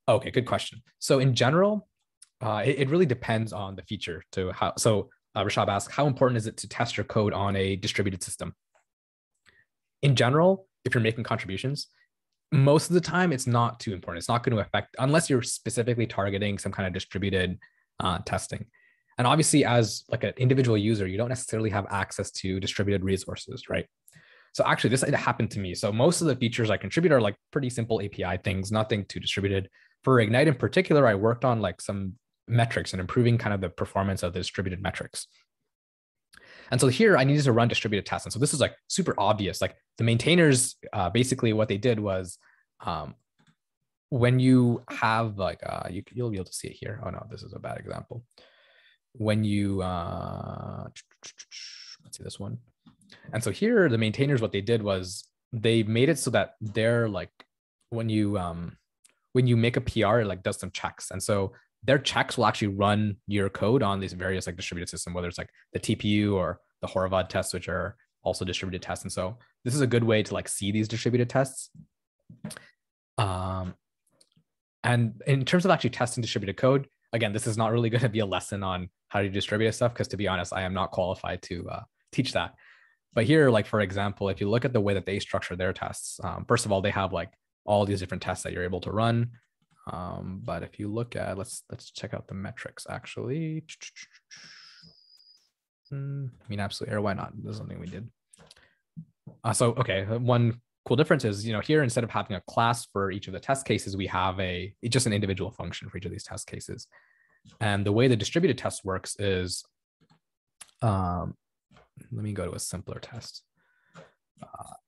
okay, good question. So in general, it really depends on the feature to how. So Rashab asked, how important is it to test your code on a distributed system? In general, if you're making contributions, most of the time it's not too important. It's not going to affect, unless you're specifically targeting some kind of distributed testing. And obviously, as like an individual user, you don't necessarily have access to distributed resources, right? So actually, this happened to me. So most of the features I contribute are like pretty simple API things, nothing too distributed. For Ignite in particular, I worked on like some metrics and improving kind of the performance of the distributed metrics. And so here I needed to run distributed tests. And so this is like super obvious. Like the maintainers, basically what they did was when you have like, you'll be able to see it here. Oh no, this is a bad example. When you, let's see this one. And so here the maintainers, what they did was they made it so that they're like, when you when you make a PR, it like does some checks. And so their checks will actually run your code on these various like distributed system, whether it's like the TPU or the Horvath tests, which are also distributed tests. And so this is a good way to like see these distributed tests. And in terms of actually testing distributed code, again, this is not really going to be a lesson on how to do distributed stuff, because to be honest, I am not qualified to teach that. But here, like, for example, if you look at the way that they structure their tests, first of all, they have like all these different tests that you're able to run. But if you look at, let's check out the metrics actually. I mean, absolutely, or why not? This is something we did. So, okay, one cool difference is, here, instead of having a class for each of the test cases, we have just an individual function for each of these test cases. And the way the distributed test works is, let me go to a simpler test.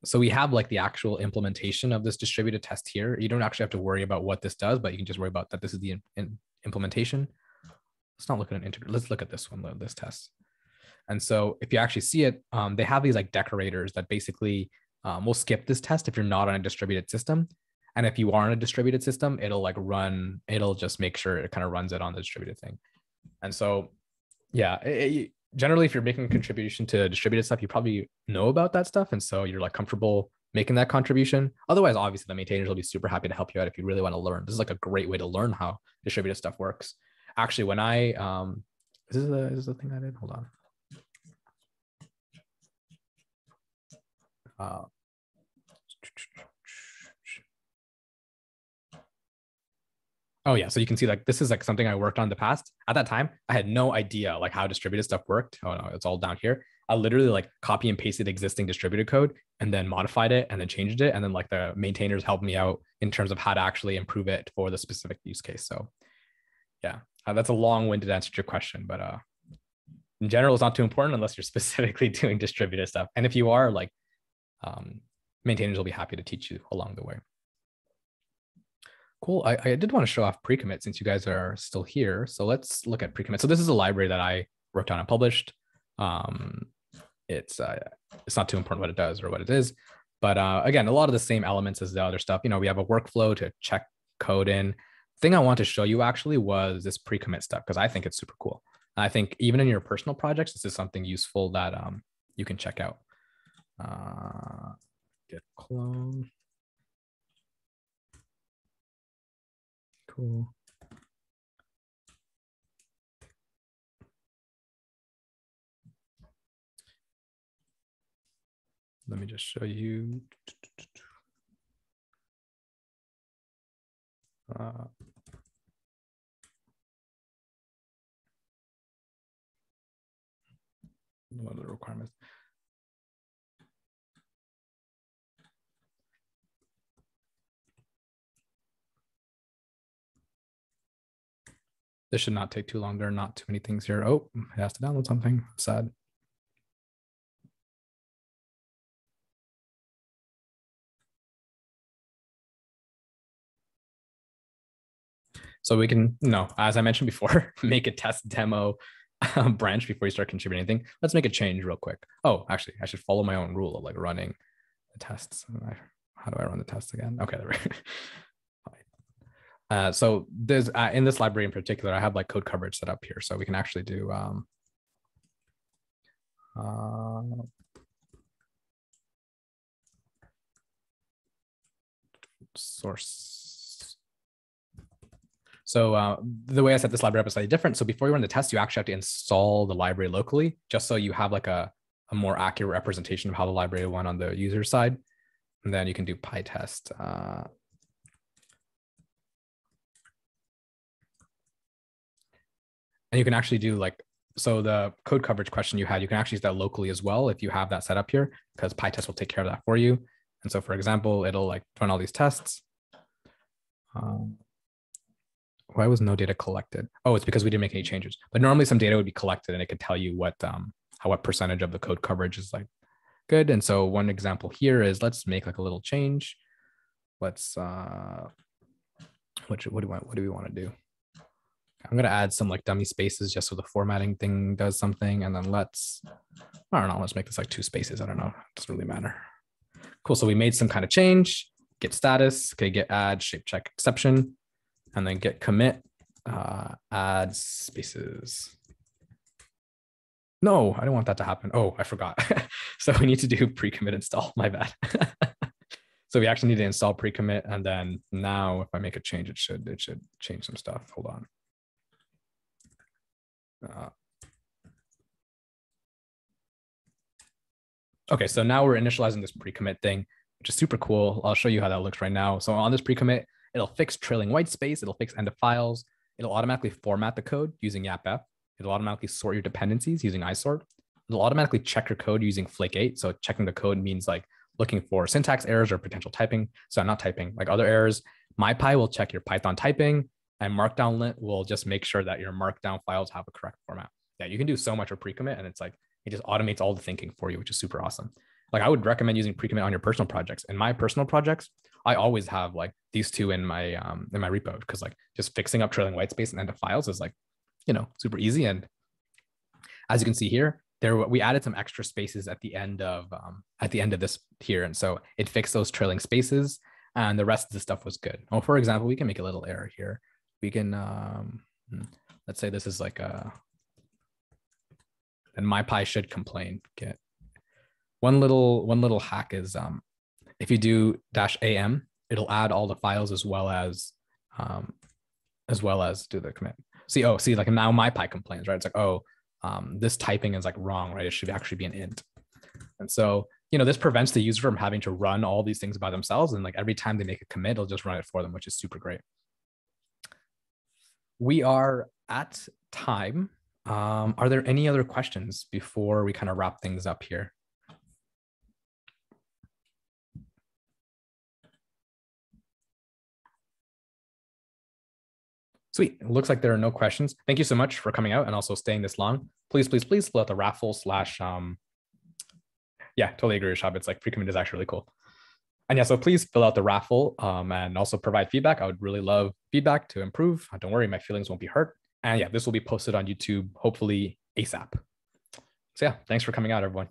So we have like the actual implementation of this distributed test here. You don't actually have to worry about what this does, but you can just worry about that this is the implementation. Let's not look at an integrator. Let's look at this one, this test. And so if you actually see it, they have these like decorators that basically will skip this test if you're not on a distributed system. And if you are on a distributed system, it'll just make sure it kind of runs it on the distributed thing. And so, yeah, generally, if you're making a contribution to distributed stuff, you probably know about that stuff. And so you're like comfortable making that contribution. Otherwise, obviously, the maintainers will be super happy to help you out if you really want to learn. This is like a great way to learn how distributed stuff works. Actually, when is this the thing I did? Hold on. Oh yeah, so you can see like this is like something I worked on in the past. At that time, I had no idea like how distributed stuff worked. Oh no, it's all down here. I literally like copy and pasted existing distributed code and then modified it and then changed it. And then like the maintainers helped me out in terms of how to actually improve it for the specific use case. So yeah, that's a long-winded answer to your question, but in general, it's not too important unless you're specifically doing distributed stuff. And if you are, like, maintainers will be happy to teach you along the way. Cool. I did want to show off pre-commit since you guys are still here. So let's look at pre-commit. So this is a library that I worked on and published. It's not too important what it does or what it is, but again, a lot of the same elements as the other stuff. We have a workflow to check code in. Thing I want to show you actually was this pre-commit stuff because I think it's super cool. I think even in your personal projects, this is something useful that you can check out. Git clone. Cool. Let me just show you. What are the requirements? This should not take too long. There are not too many things here. Oh, it has to download something. Sad. So we can, as I mentioned before, make a test demo branch before you start contributing anything. Let's make a change real quick. Oh, actually, I should follow my own rule of like running the tests. How do I run the tests again? Okay, there we go. So there's in this library in particular, I have like code coverage set up here. So we can actually do source. So the way I set this library up is slightly different. So before you run the test, you actually have to install the library locally, just so you have like a more accurate representation of how the library went on the user side. And then you can do pytest. And you can actually do like, so the code coverage question you had, you can actually use that locally as well if you have that set up here, because pytest will take care of that for you. And so, for example, it'll like run all these tests. Why was no data collected? Oh, it's because we didn't make any changes. But normally some data would be collected and it could tell you what percentage of the code coverage is like good. And so one example here is, let's make like a little change. Let's what do we want to do? I'm going to add some like dummy spaces just so the formatting thing does something. And then let's make this like 2 spaces. I don't know. It doesn't really matter. Cool. So we made some kind of change, git status, okay, git add shape check exception, and then git commit add spaces. No, I don't want that to happen. Oh, I forgot. So we need to do pre-commit install, my bad. So we actually need to install pre-commit, and then now if I make a change, it should change some stuff. Hold on. Okay, so now we're initializing this pre-commit thing, which is super cool. I'll show you how that looks right now. So on this pre-commit, it'll fix trailing white space. It'll fix end of files. It'll automatically format the code using YAPF. It'll automatically sort your dependencies using isort. It'll automatically check your code using Flake8. So checking the code means like looking for syntax errors or potential typing. So not typing, like other errors. MyPy will check your Python typing, and Markdown lit will just make sure that your Markdown files have a correct format. Yeah, you can do so much with pre-commit, and it's like, it just automates all the thinking for you, which is super awesome. Like I would recommend using pre-commit on your personal projects. In my personal projects, I always have like these two in my repo, because like just fixing up trailing white space and end of files is like, super easy. And as you can see here, we added some extra spaces at the end of this here, and so it fixed those trailing spaces, and the rest of the stuff was good. Well, for example, we can make a little error here. We can let's say this is like and MyPy should complain. Get one little hack is if you do -am, it'll add all the files as well as do the commit. See, like now MyPy complains, right? It's like, this typing is like wrong, right? It should actually be an int. And so, this prevents the user from having to run all these things by themselves. And like every time they make a commit, it'll just run it for them, which is super great. We are at time. Are there any other questions before we kind of wrap things up here? Sweet. It looks like there are no questions. Thank you so much for coming out and also staying this long. Please fill out the raffle / yeah, totally agree, Rashab. It's like pre-commit is actually really cool. And yeah, so please fill out the raffle and also provide feedback. I would really love feedback to improve. Don't worry, my feelings won't be hurt. And yeah, this will be posted on YouTube, hopefully ASAP. So yeah, thanks for coming out, everyone.